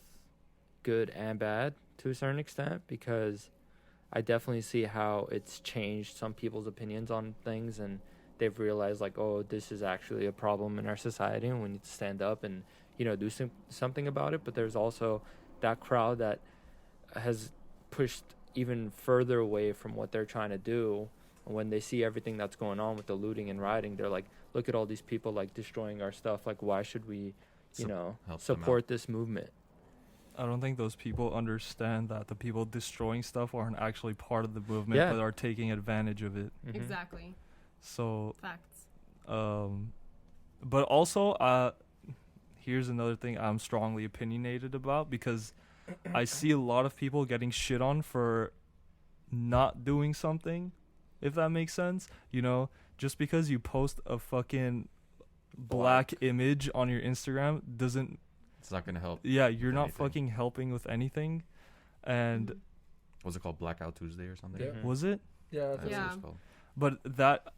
good and bad to a certain extent because I definitely see how it's changed some people's opinions on things and they've realized like, oh, this is actually a problem in our society and we need to stand up and, do something about it. But there's also that crowd that has pushed even further away from what they're trying to do. And when they see everything that's going on with the looting and rioting, they're like, look at all these people like destroying our stuff. Like, why should we, Sup- help them support this movement? those people understand that the people destroying stuff aren't actually part of the movement, Yeah. but are taking advantage of it. Mhm. Exactly. So, Facts. but also, here's another thing I'm strongly opinionated about, because I see a lot of people getting shit on for not doing something, if that makes sense. You know, just because you post a fucking black image on your Instagram doesn't. It's not gonna help. Yeah, you're not anything. fucking helping with anything. And What's it called? Blackout Tuesday or something? Yeah. Mhm. was it? Yeah. That's what Yeah. it's called. But that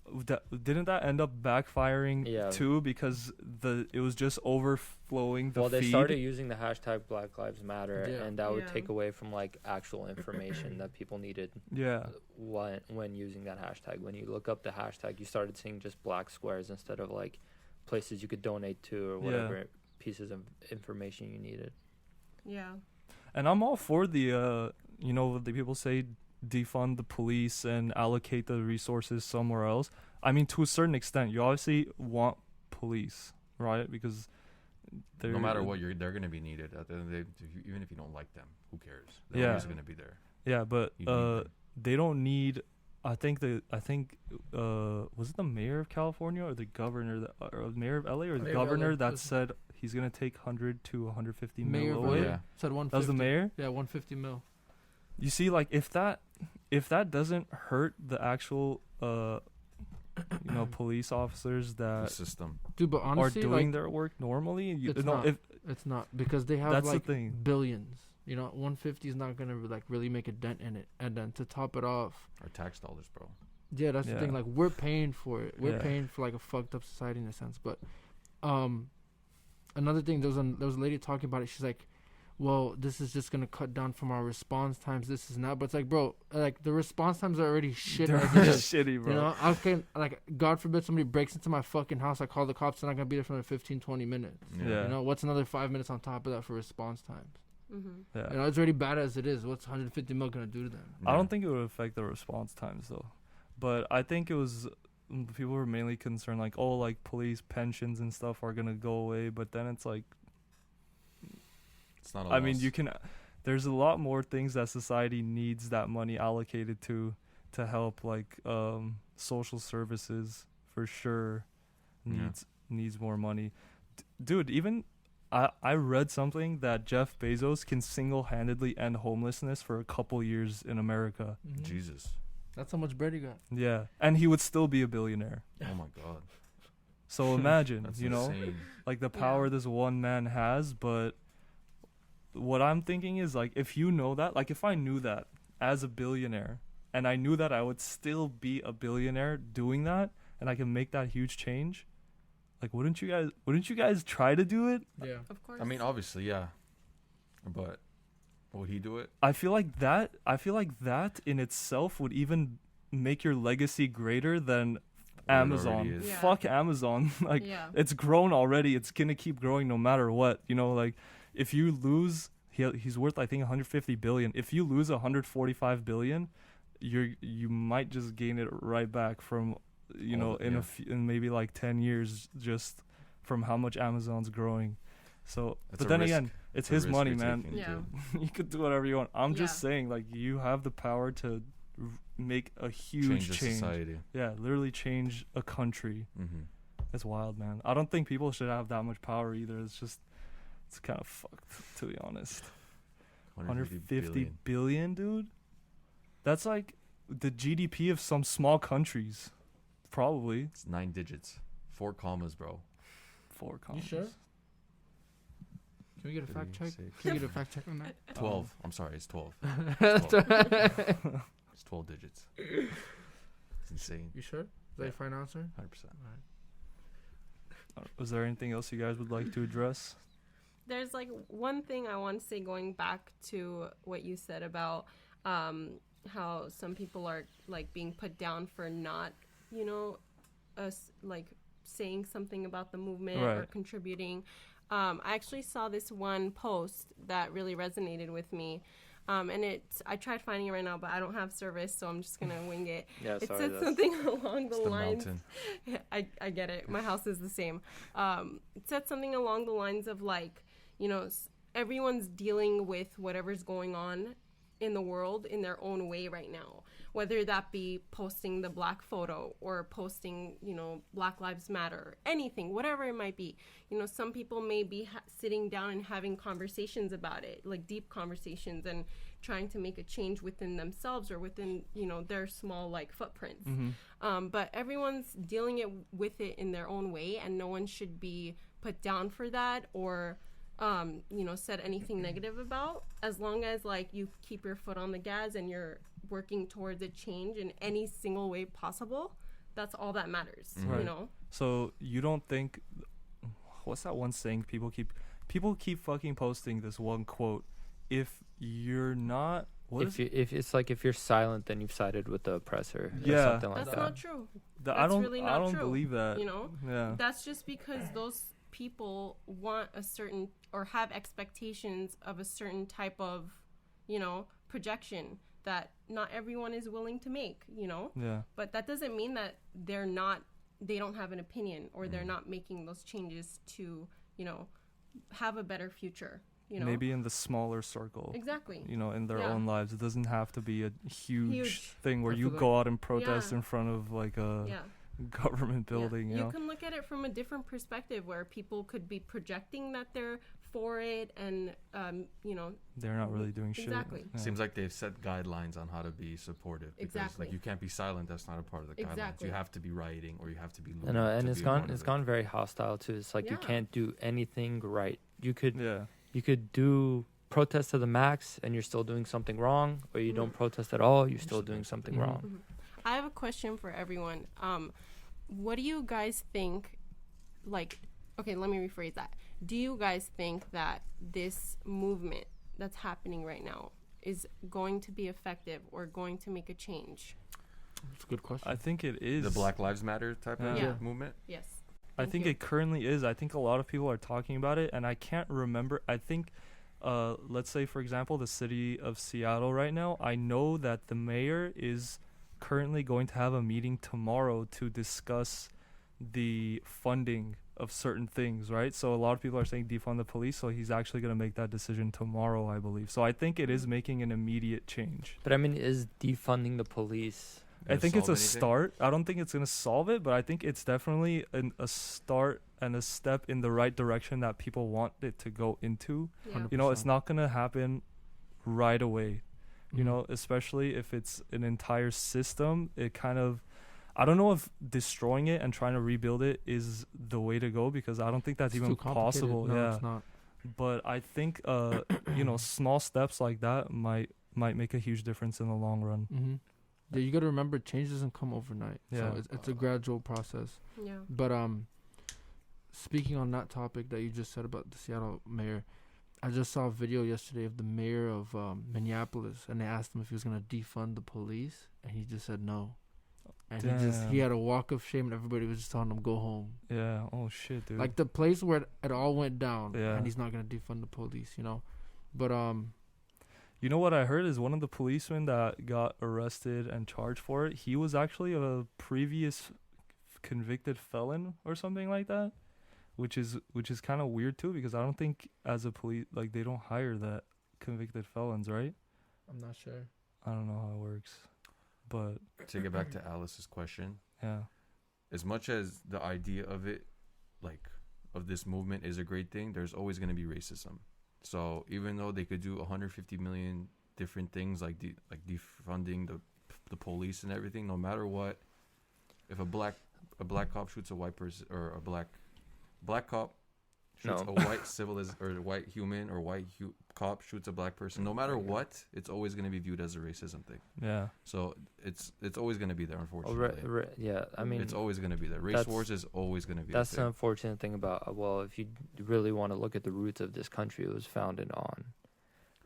didn't that end up backfiring Yeah. too, because it was just overflowing the Well, they feed. started using the hashtag Black Lives Matter, Yeah. and that would Yeah. take away from like actual information that people needed Yeah. when using that hashtag. When you look up the hashtag, you started seeing just black squares instead of like places you could donate to or Yeah. whatever pieces of information you needed. Yeah. And I'm all for the the people say defund the police and allocate the resources somewhere else. I mean, to a certain extent, you obviously want police, right? Because No matter what, they're gonna be needed. At the end of the day, even if you don't like them, who cares? They're Yeah. always gonna be there. Yeah, but You need them. they don't need. I think was it the mayor of California or the governor or the mayor of LA or the Mayor of governor LA. that said he's gonna take 100 to 150 Mayor mil of away? LA Yeah. said 150. That was the mayor. Yeah, 150 mil. You see, like if that doesn't hurt the actual police officers The that system. Dude, but honestly, are doing like, their work normally, it's no, not. if it's not, because they have that's like the thing. billions. You know, 150 is not gonna like really make a dent in it. And then to top it off, Our tax dollars, bro. yeah, that's the Yeah. thing. Like, we're paying for it. We're Yeah. paying for like a fucked up society in a sense. But another thing, there was a lady talking about it. She's like, well, this is just gonna cut down from our response times. This is not. But it's like, bro, like the response times are already shit. They're as it is. shitty, bro. You know, I can, like, God forbid somebody breaks into my fucking house. I call the cops. They're not gonna be there for another 15, 20 minutes. Yeah. You know, what's another 5 minutes on top of that for response times? Mm-hmm. Yeah. You know, it's already bad as it is. What's 150 mil gonna do to them? I don't think it would affect the response times though, but I think it was people were mainly concerned like, oh, like police pensions and stuff are gonna go away, but then it's like, It's not. I mean, there's a lot more things that society needs that money allocated to help, like social services for sure Yeah. needs more money. Dude, even I read something that Jeff Bezos can single-handedly end homelessness for a couple years in America. Mhm. Jesus. That's how much bread you got. Yeah, and he would still be a billionaire. Oh my God. So imagine, That's you know, insane. like the power Yeah. this one man has. But what I'm thinking is, like, if you know that, like if I knew that as a billionaire and I knew that I would still be a billionaire doing that and I can make that huge change, like wouldn't you guys try to do it? Yeah. Of course. I mean, obviously, yeah. But would he do it? I feel like that in itself would even make your legacy greater than What it already Amazon. is. Yeah. Fuck Amazon. Like yeah. it's grown already. It's gonna keep growing no matter what. You know, like if you lose, he's worth I think 150 billion. If you lose 145 billion, you might just gain it right back from, you know, in in maybe like 10 years, just from how much Amazon's growing. So, That's but a then risk. again, it's a his risk money, you're man. taking, Yeah. too. You could do whatever you want. I'm just Yeah. saying, like, you have the power to make a Change huge the change. society. Yeah, literally change a country. Mm-hmm. It's wild, man. I don't think people should have that much power either. It's kind of fucked, to be honest. 150 billion, dude. That's like the GDP of some small countries, probably. It's 9 digits. 4 commas, bro. 4 commas. sure? Can we get a fact check? 36. Can we get a fact check on that? 12. I'm sorry, it's 12. It's 12. It's 12 digits. It's insane. You sure? Is that your final answer? 100%. Was there anything else you guys would like to address? There's like one thing I want to say, going back to what you said about how some people are like being put down for not, you know, us like saying something about the movement or Right. contributing. I actually saw this one post that really resonated with me. And I tried finding it right now, but I don't have service, so I'm just gonna wing it. Yeah, It sorry. said that's- something along the It's the lines. mountain. Yeah, I get it. My house is the same. It said something along the lines of like, you know, everyone's dealing with whatever's going on in the world in their own way right now, whether that be posting the black photo or posting, Black Lives Matter, anything, whatever it might be. Some people may be sitting down and having conversations about it, like deep conversations, and trying to make a change within themselves or within, their small like footprints. But everyone's dealing with it in their own way, and no one should be put down for that or said anything negative about, as long as like you keep your foot on the gas and you're working towards a change in any single way possible. That's all that matters. Right. So you don't think, what's that one saying people keep fucking posting this one quote, if you're not if you're silent, then you've sided with the oppressor. Yeah, or something like that's that. not true. I don't really not I don't true. believe that. Yeah. That's just because those people want a certain or have expectations of a certain type of, projection that not everyone is willing to make, Yeah. But that doesn't mean that they don't have an opinion or they're not making those changes to, have a better future, Maybe in the smaller circle. Exactly. In their Yeah. own lives. It doesn't have to be a huge thing where I you feel go out and protest Yeah. in front of like a Yeah. government building, You can look at it from a different perspective where people could be projecting that they're for it and, they're not really doing shit. Exactly. Yeah. Seems like they've set guidelines on how to be supportive. Because, Exactly. like, you can't be silent. That's not a part of the guidelines. Exactly. You have to be rioting or you have to be. I know, and to it's be a part gone. of It's it. gone very hostile too. It's like you Yeah. can't do anything right. You could Yeah. do protest to the max, and you're still doing something wrong, or you don't protest at all, you're still doing something Mhm. wrong. I have a question for everyone. What do you guys think, okay, let me rephrase that. Do you guys think that this movement that's happening right now is going to be effective or going to make a change? That's a good question. I think it is. The Black Lives Matter type of Yeah. movement. Yes. I Thank think you. it currently is. I think a lot of people are talking about it, and I can't remember. I think, let's say, for example, the city of Seattle right now, I know that the mayor is currently going to have a meeting tomorrow to discuss the funding of certain things, right? So a lot of people are saying defund the police, so he's actually going to make that decision tomorrow, I believe. So I think it is making an immediate change. But I mean, is defunding the police? I think it's a solve anything? start. I don't think it's going to solve it, but I think it's definitely a start and a step in the right direction that people want it to go into. Yeah. It's not going to happen right away, Mhm. especially if it's an entire system. It kind of, I don't know if destroying it and trying to rebuild it is the way to go, because I don't think that's It's even too complicated. possible. No, Yeah. it's not. But I think, small steps like that might make a huge difference in the long run. Mm-hmm. Yeah, you got to remember, change doesn't come overnight. Yeah. So it's a gradual process. Yeah. But speaking on that topic that you just said about the Seattle mayor, I just saw a video yesterday of the mayor of Minneapolis, and they asked him if he was gonna defund the police, and he just said no. And he Damn. had a walk of shame, and everybody was just telling him go home. Yeah. Oh shit, dude. Like the place where it all went down, Yeah. and he's not gonna defund the police, But You know what I heard is one of the policemen that got arrested and charged for it, he was actually a previous convicted felon or something like that, which is kind of weird too, because I don't think as a police, like, they don't hire that convicted felons, right? I'm not sure. I don't know how it works, but To get back to Alice's question, yeah. as much as the idea of it, like, of this movement is a great thing, there's always going to be racism. So even though they could do 150 million different things, like defunding the police and everything, no matter what, if a black cop shoots a white person, or a black cop shoots No. a white or a white human, or cop shoots a black person, no matter what, it's always going to be viewed as a racism thing. Yeah. So it's always going to be there, unfortunately. Yeah, I mean, It's always going to be there. Race that's- wars is always going to be that's the there. unfortunate thing about, if you really want to look at the roots of this country, it was founded on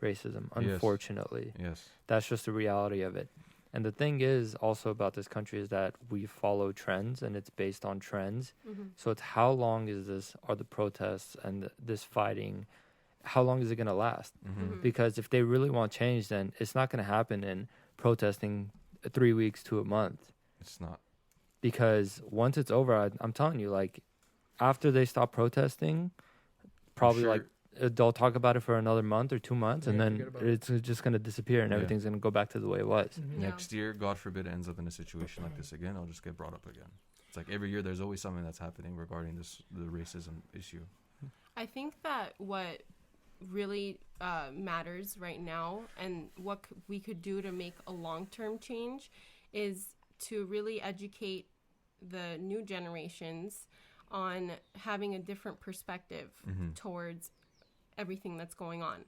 racism, Yes. unfortunately. Yes. That's just the reality of it. And the thing is also about this country is that we follow trends, and it's based on trends. Mm-hmm. So it's how long are the protests and this fighting, how long is it going to last? Mhm. Because if they really want change, then it's not going to happen in protesting 3 weeks to a month. It's not. Because once it's over, I'm telling you, like, after they stop protesting, probably sure- like they'll talk about it for another month or 2 months, and Yeah, then forget about it. it's just gonna disappear, and Yeah. everything's gonna go back to the way it was. Mhm. Yeah. Next year, God forbid, ends up in a situation like this again, it'll just get brought up again. It's like every year there's always something that's happening regarding the racism issue. I think that what really matters right now and what we could do to make a long-term change is to really educate the new generations on having a different perspective towards everything that's going on.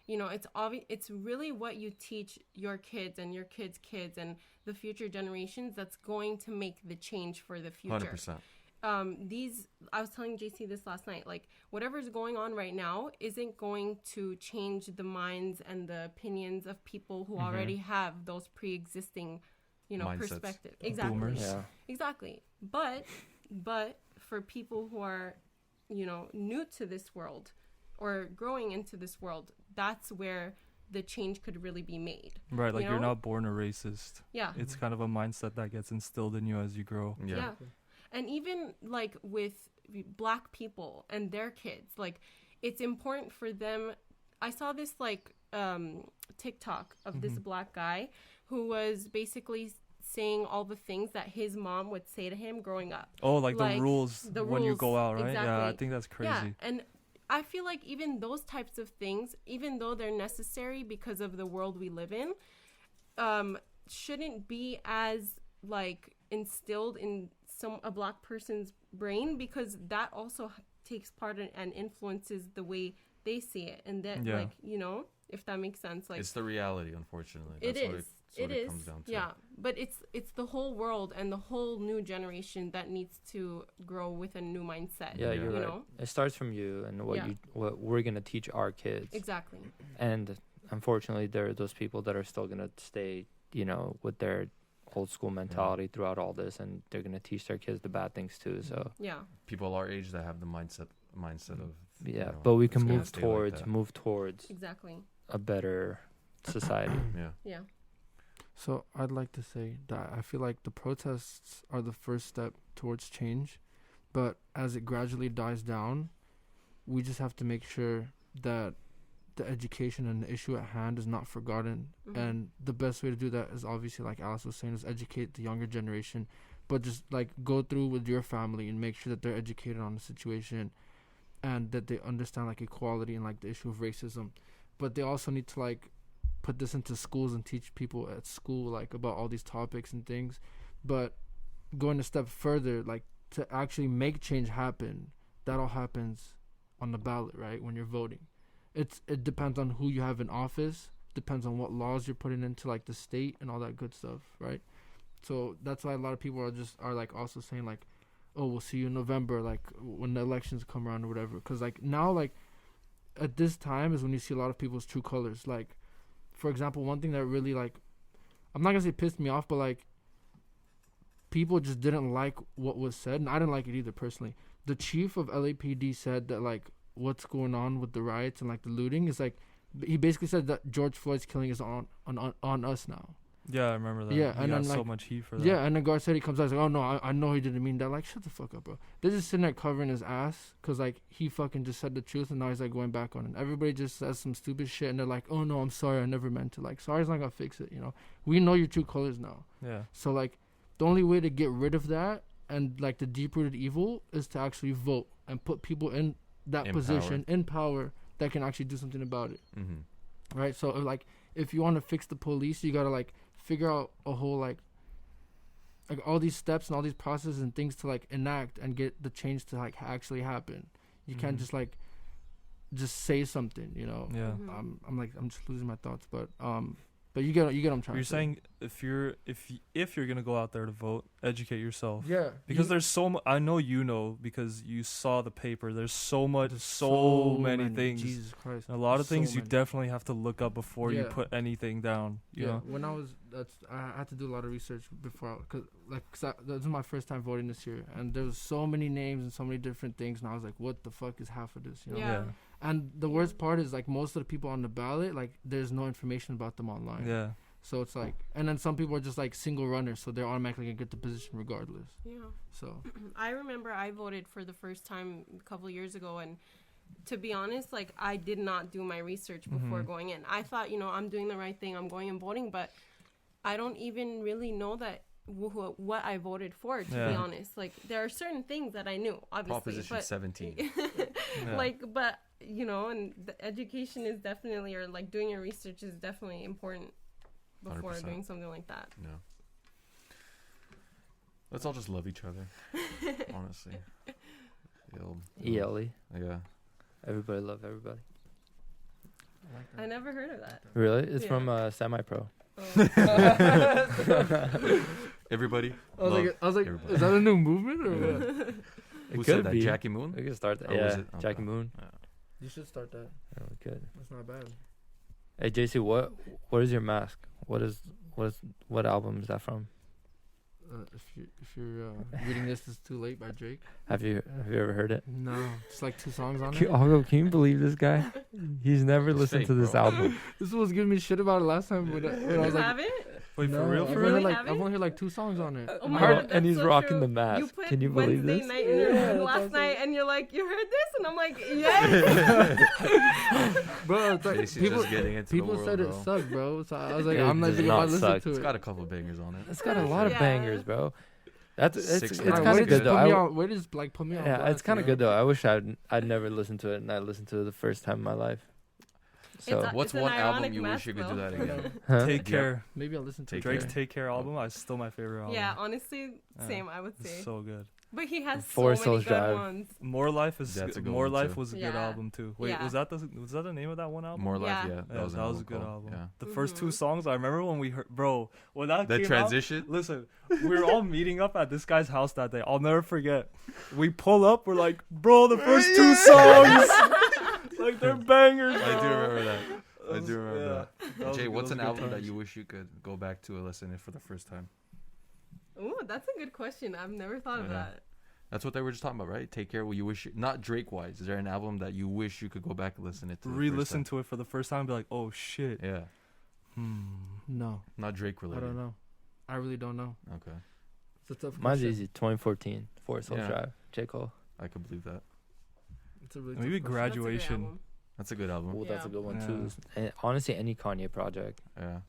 You know, it's obvious. It's really what you teach your kids and your kids' kids and the future generations that's going to make the change for the future. 100%. I was telling JC this last night, like whatever's going on right now isn't going to change the minds and the opinions of people who already have those pre-existing, Mindsets. perspective. Exactly. Boomers. Yeah. Exactly. But for people who are, new to this world or growing into this world, that's where the change could really be made. Right, like You you're know? not born a racist. Yeah. It's kind of a mindset that gets instilled in you as you grow. Yeah. And even like with black people and their kids, like it's important for them. I saw this like TikTok of this black guy who was basically saying all the things that his mom would say to him growing up. Oh, like the rules the when you go rules, out, right? Yeah, I exactly. think that's crazy. Yeah, and I feel like even those types of things, even though they're necessary because of the world we live in, shouldn't be as like instilled in a black person's brain, because that also takes part in and influences the way they see it, and that Yeah. like if that makes sense, like It's the reality, unfortunately. it That's is. what it comes down to. Yeah, but it's the whole world and the whole new generation that needs to grow with a new mindset. Yeah, Yeah. you're you right. know? It starts from you and Yeah. what we're gonna teach our kids. Exactly. And unfortunately, there are those people that are still gonna stay, with their old school mentality throughout all this, and they're gonna teach their kids the bad things too. So Yeah. People our age that have the mindset of yeah, but we can it's gonna move stay like that. towards Exactly. a better society. Yeah. Yeah. So I'd like to say that I feel like the protests are the first step towards change, but as it gradually dies down, we just have to make sure that the education and the issue at hand is not forgotten. Mhm. And the best way to do that is obviously, like Alice was saying, is educate the younger generation, but just like go through with your family and make sure that they're educated on the situation and that they understand like equality and like the issue of racism. But they also need to like put this into schools and teach people at school like about all these topics and things. But going a step further, like to actually make change happen, that all happens on the ballot, right? When you're voting, it depends on who you have in office, depends on what laws you're putting into like the state and all that good stuff, right? So that's why a lot of people are like also saying like, oh, we'll see you in November, like when the elections come around or whatever. Because like now, like at this time is when you see a lot of people's true colors. Like, for example, one thing that really like, I'm not gonna say pissed me off, but like people just didn't like what was said, and I didn't like it either personally. The chief of LAPD said that like what's going on with the riots and like the looting is like, he basically said that George Floyd's killing is on us now. Yeah, I remember that. Yeah, He and got then, so like- much heat for that. Yeah, and the guard said, he comes out, he's like, oh no, I know he didn't mean that. Like, shut the fuck up, bro. They're just sitting there covering his ass because like he fucking just said the truth, and now he's like going back on it. Everybody just says some stupid shit, and they're like, oh no, I'm sorry, I never meant to. Like, sorry's not gonna fix it, We know your true colors now. Yeah. So like, the only way to get rid of that and like the deep-rooted evil is to actually vote and put people in that In position, in power, that can actually do something about it. Mm-hmm. Right? So like, if you want to fix the police, you gotta like figure out a whole like all these steps and all these processes and things to like enact and get the change to like actually happen. You can't Mhm. just like just say something, Yeah. Mhm. I'm just losing my thoughts, but you get what I'm trying You're to say. saying if you're gonna go out there to vote, educate yourself. Yeah, Because there's so much. I know because you saw the paper. There's so much, there's so many things. Jesus Christ, A lot of so things you many. definitely have to look up before you Yeah. put anything down. You know? When I had to do a lot of research before, cause that was my first time voting this year, and there was so many names and so many different things, and I was like, what the fuck is half of this? Yeah. And the worst part is like most of the people on the ballot, like there's no information about them online. Yeah. So it's like, and then some people are just like single runners, so they're automatically gonna get the position regardless. Yeah. So I remember I voted for the first time a couple of years ago, and to be honest, like I did not do my research before going in. I thought, I'm doing the right thing. I'm going and voting, but I don't even really know that what I voted for, to be honest. Like there are certain things that I knew, obviously. Proposition 17. But and the education is definitely, or like doing your research is definitely important before 100%. doing something like that. No. Let's all just love each other. Honestly. ELE. Yeah. Everybody love everybody. I never heard of that. Really? It's Yeah. from Semi-Pro. Everybody. I was like, everybody. is that a new movement or what? It Who could said that? be. Jackie Moon? We could start that. Or was Yeah, it? Okay. Jackie Moon. You should start that. Yeah, we could. That's not bad. Hey JC, what is your mask? What album is that from? If you're reading this is too late by Drake. Have you ever heard it? No, just like 2 songs on it. Can you believe this guy? He's never listened fake, to this bro. album. This was giving me shit about it last time when I You was like, haven't? Wait, no, for real? I've For only real? heard Have I've you? only heard like 2 songs on it. Oh my Oh, God, and he's that's so rocking true. the You mask. put Can you believe Wednesday this? night in your Yeah, last that's night, and you're like, you heard this, and I'm like, yes. Bro, it's like Basically people just getting into people the world, said it bro. sucked, bro. So I was like, It I'm not does even not about to listen suck. to It's it. got a couple bangers on it. It's got a lot of Yeah. bangers, bro. It's Six it's lyrics. kind Wait, of just good though. Put me I, on, wait, just like put me on. yeah, blast, it's kind of you know? good though. I wish I'd never listened to it, and I listened to it the first time in my life. So It's What's an one album ironic you wish you mask, could do though. that again? huh? Take Yeah. Care. Maybe I'll listen to Take Drake's Care. Take Care album is still my favorite album. Yeah, honestly, Yeah. same, I would It's say. so good. But he has Forest so many Hills good Drive. ones. More Life is That's a good More one, Life too. was a good Yeah. album too. Wait, Yeah. was that the name of that one album? More Life, Yeah. yeah. Yeah, That was, an a album good called- album. Yeah. The first 2 Mhm. songs I remember when we heard, bro, when that The came transition? out. Listen, we were all meeting up at this guy's house that day. I'll never forget. We pull up, we're like, bro, the first 2 songs, like they're bangers. Bro. I do remember that. I was- do remember yeah. that. That was Jay, good- what's those an were good album that times. you wish you could go back to and listen to for the first time? Ooh, that's a good question. I've never thought of Yeah. that. That's what they were just talking about, right? Take Care. Well, you wish not Drake wise. Is there an album that you wish you could go back and listen it to? Re-listen to it for the first time and be like, oh shit. Yeah, No, not Drake I related. don't know. I really don't know. Okay, It's a tough Mine's question. easy. 2014, Forest Hills Yeah. Drive, J Cole. I could believe that. It's a really Maybe tough question. That's a great Graduation. album. That's a good album. Oh, that's a Yeah. good one Yeah. too. And honestly, any Kanye project. Yeah.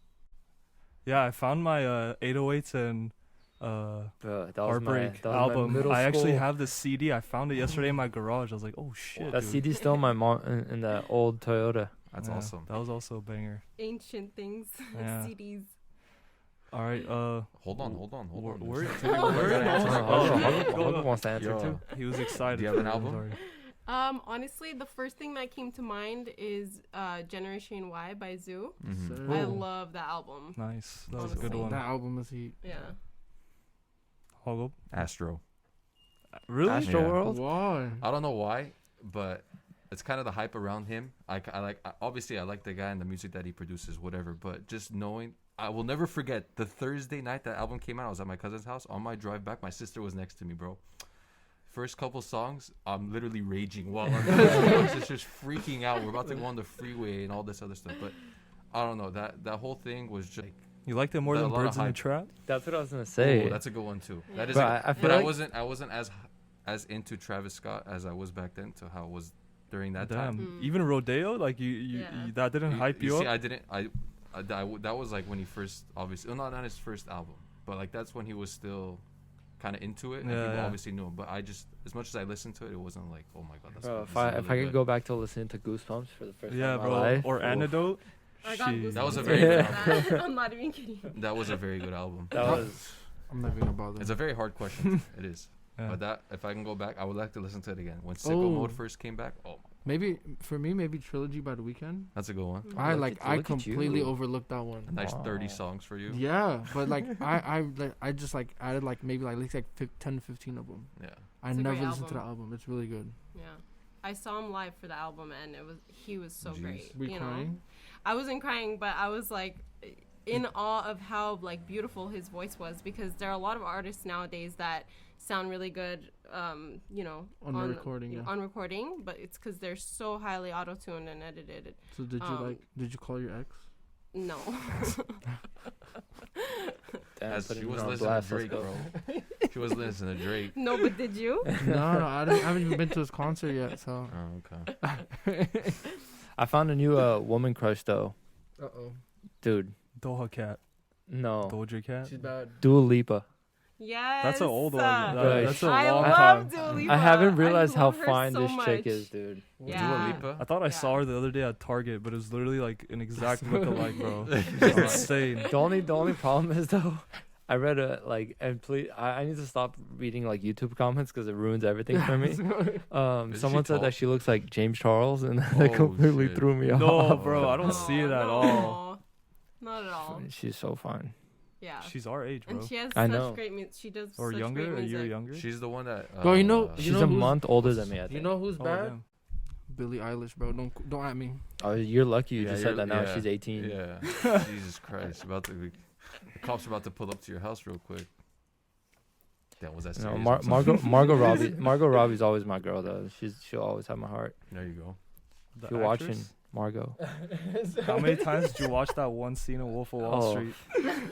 Yeah, I found my 808s and Bro, that was Heartbreak that was my album. middle I actually school. have the CD. I found it yesterday in my garage. I was like, oh shit. That dude. CD's still in my mom in that old Toyota. That's Yeah, awesome. That was also a banger. Ancient things, Yeah. CDs. All right. Hold on. Where- There's- where- There's- Oh, where- yeah. Go. wants to answer Yo. too. He was excited. Do you have an for it, album? sorry. Honestly, the first thing that came to mind is Generation Y by Zoo. Mhm. Sir. I Oh. love that album. Nice. That was a good Honestly. one. That album is heat. Yeah. Hogo. Astro. Really? Astro Yeah. World. Why? I don't know why, but it's kind of the hype around him. Obviously I like the guy and the music that he produces, whatever. But just knowing, I will never forget the Thursday night that album came out. I was at my cousin's house. On my drive back, my sister was next to me, bro. First couple songs, I'm literally raging while I'm just freaking out. We're about to go on the freeway and all this other stuff. But I don't know, that whole thing was just. You liked it more A than lot of Birds in the hype. Trap? That's what I was gonna say. Oh, that's a good one too. That is. But I feel but I like- wasn't as into Travis Scott as I was back then to how it was during that Damn. time. Even Rodeo, like you Yeah. that didn't hype you see, up. I didn't. That was like when he first obviously. Well, not his first album, but like that's when he was still kind of into it, and Yeah, people yeah. obviously knew him. But I just, as much as I listened to it, it wasn't like, oh my god, that's. Bro, this if I is if I really could good. go back to listening to Goosebumps for the first Yeah, time in bro. my life, Or oof. Antidote. I got Shit. goosebumps That was a just very hearing good that. I'm not even kidding. That was a very good album. That was I'm never gonna bother. It's a very hard question. It is. Yeah. But that, if I can go back, I would like to listen to it again. When Sicko Mode Oh. first came back, oh, Maybe for me, maybe Trilogy by The Weeknd. that's a good one. I Look at I you. completely overlooked that one. A nice Wow. 30 songs for you. Yeah, but like I just like added like maybe like at least like 10 to 15 of them. Yeah. I It's a never great listened to the album. album. It's really good. Yeah. I saw him live for the album, and he was so Jeez. great. Were you crying? I wasn't crying, but I was like in awe of how like beautiful his voice was, because there are a lot of artists nowadays that sound really good, On the recording, yeah. on recording, but it's because they're so highly auto-tuned and edited. So did you call your ex? No. damn, As putting she it was on listening blast, to let's Drake, go. bro. She was listening to Drake. No, but did you? No, I haven't even been to his concert yet. So. Oh, okay. I found a new woman crush though, Uh-oh. dude. Doja Cat. No, Doja Cat. She's bad. Dua Lipa. Yes. That's an old one. Guys, That's a I long love time. Dua Lipa. I haven't realized how love her fine so this chick much. is, dude. Yeah. Dua Lipa. I thought I saw her the other day at Target, but it was literally like an exact look-alike, bro. It's insane. The only problem is though, I read and please, I need to stop reading like YouTube comments because it ruins everything for me. Is Someone she said tall? that she looks like James Charles, and Oh, that completely shit. threw me No, off. bro, I don't see it at all. Not at all. She's so fine. Yeah. She's our age, bro. And she has I such know. great music. She does Or such younger, great a music. year younger. She's the one that. Bro, you know- She's know a who's- month older than me. I think. You know who's Oh, bad? damn. Billie Eilish, bro. Don't at me. Oh, you're lucky you Yeah, just said you're- that now. yeah. She's 18. Yeah. Jesus Christ! The cops are about to pull up to your house real quick. Damn, was that No, serious? Margot Robbie's always my girl though. She'll always have my heart. There you go. The If you're watching actress? Margot. How many times did you watch that one scene of Wolf of Wall Oh. Street?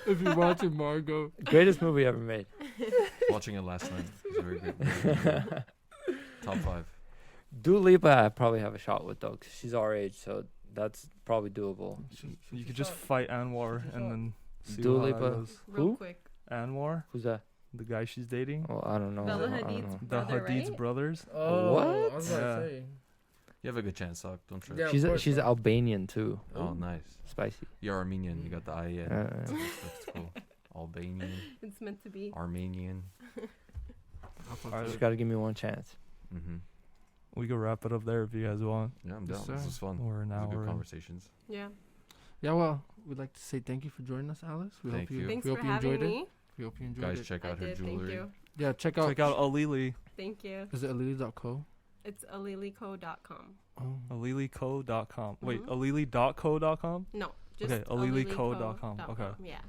If you're watching Margot. Greatest movie ever made. Watching it last night. It was a very good. Very good. Top 5. Dua Lipa, I probably have a shot with though, 'cause she's our age, so that's probably doable. You could just fight Anwar and then see Dua how that Lipa. goes. Real Who? quick. Anwar, Who's that? the guy she's dating, Oh, I don't know. Bella I don't Hadid's know. the brother, Hadid's right? brothers. Oh, What? I was about Yeah. to say. You have a good chance, Sock. Don't trip. Yeah, of She's course, she's bro. Albanian too. Oh, nice. Spicy. You're Armenian. You got the I. Uh, That's cool. Albanian, It's meant to be. Armenian. I'll fuck Alright. with Just it. gotta give me one chance. Mm-hmm. We could wrap it up there if you guys want. Yeah, I'm Yes, down. sir. This was fun. We're an These are hour good in. conversations. Yeah. Yeah, well, we'd like to say thank you for joining us, Alice. We Thank hope you, you. Thanks we for hope you having enjoyed it. me. We hope you enjoyed Guys, it. check I out her did. jewelry. Thank you. Yeah, check out. Check out Alili, Thank you. Is it alili.co? It's alilico.com. Oh. alilico.com. Wait, Mhm. alili.co.com? No, just Okay, alilico.com. Okay. Yeah.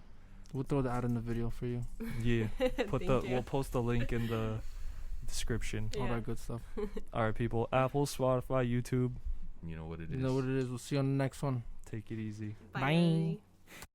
We'll throw that in the video for you. Yeah. Put Thank we'll you. post the link in the description. All Yeah. that good stuff. All right, people. Apple, Spotify, YouTube. You know what it is. You know what it is. We'll see you on the next one. Take it easy. Bye.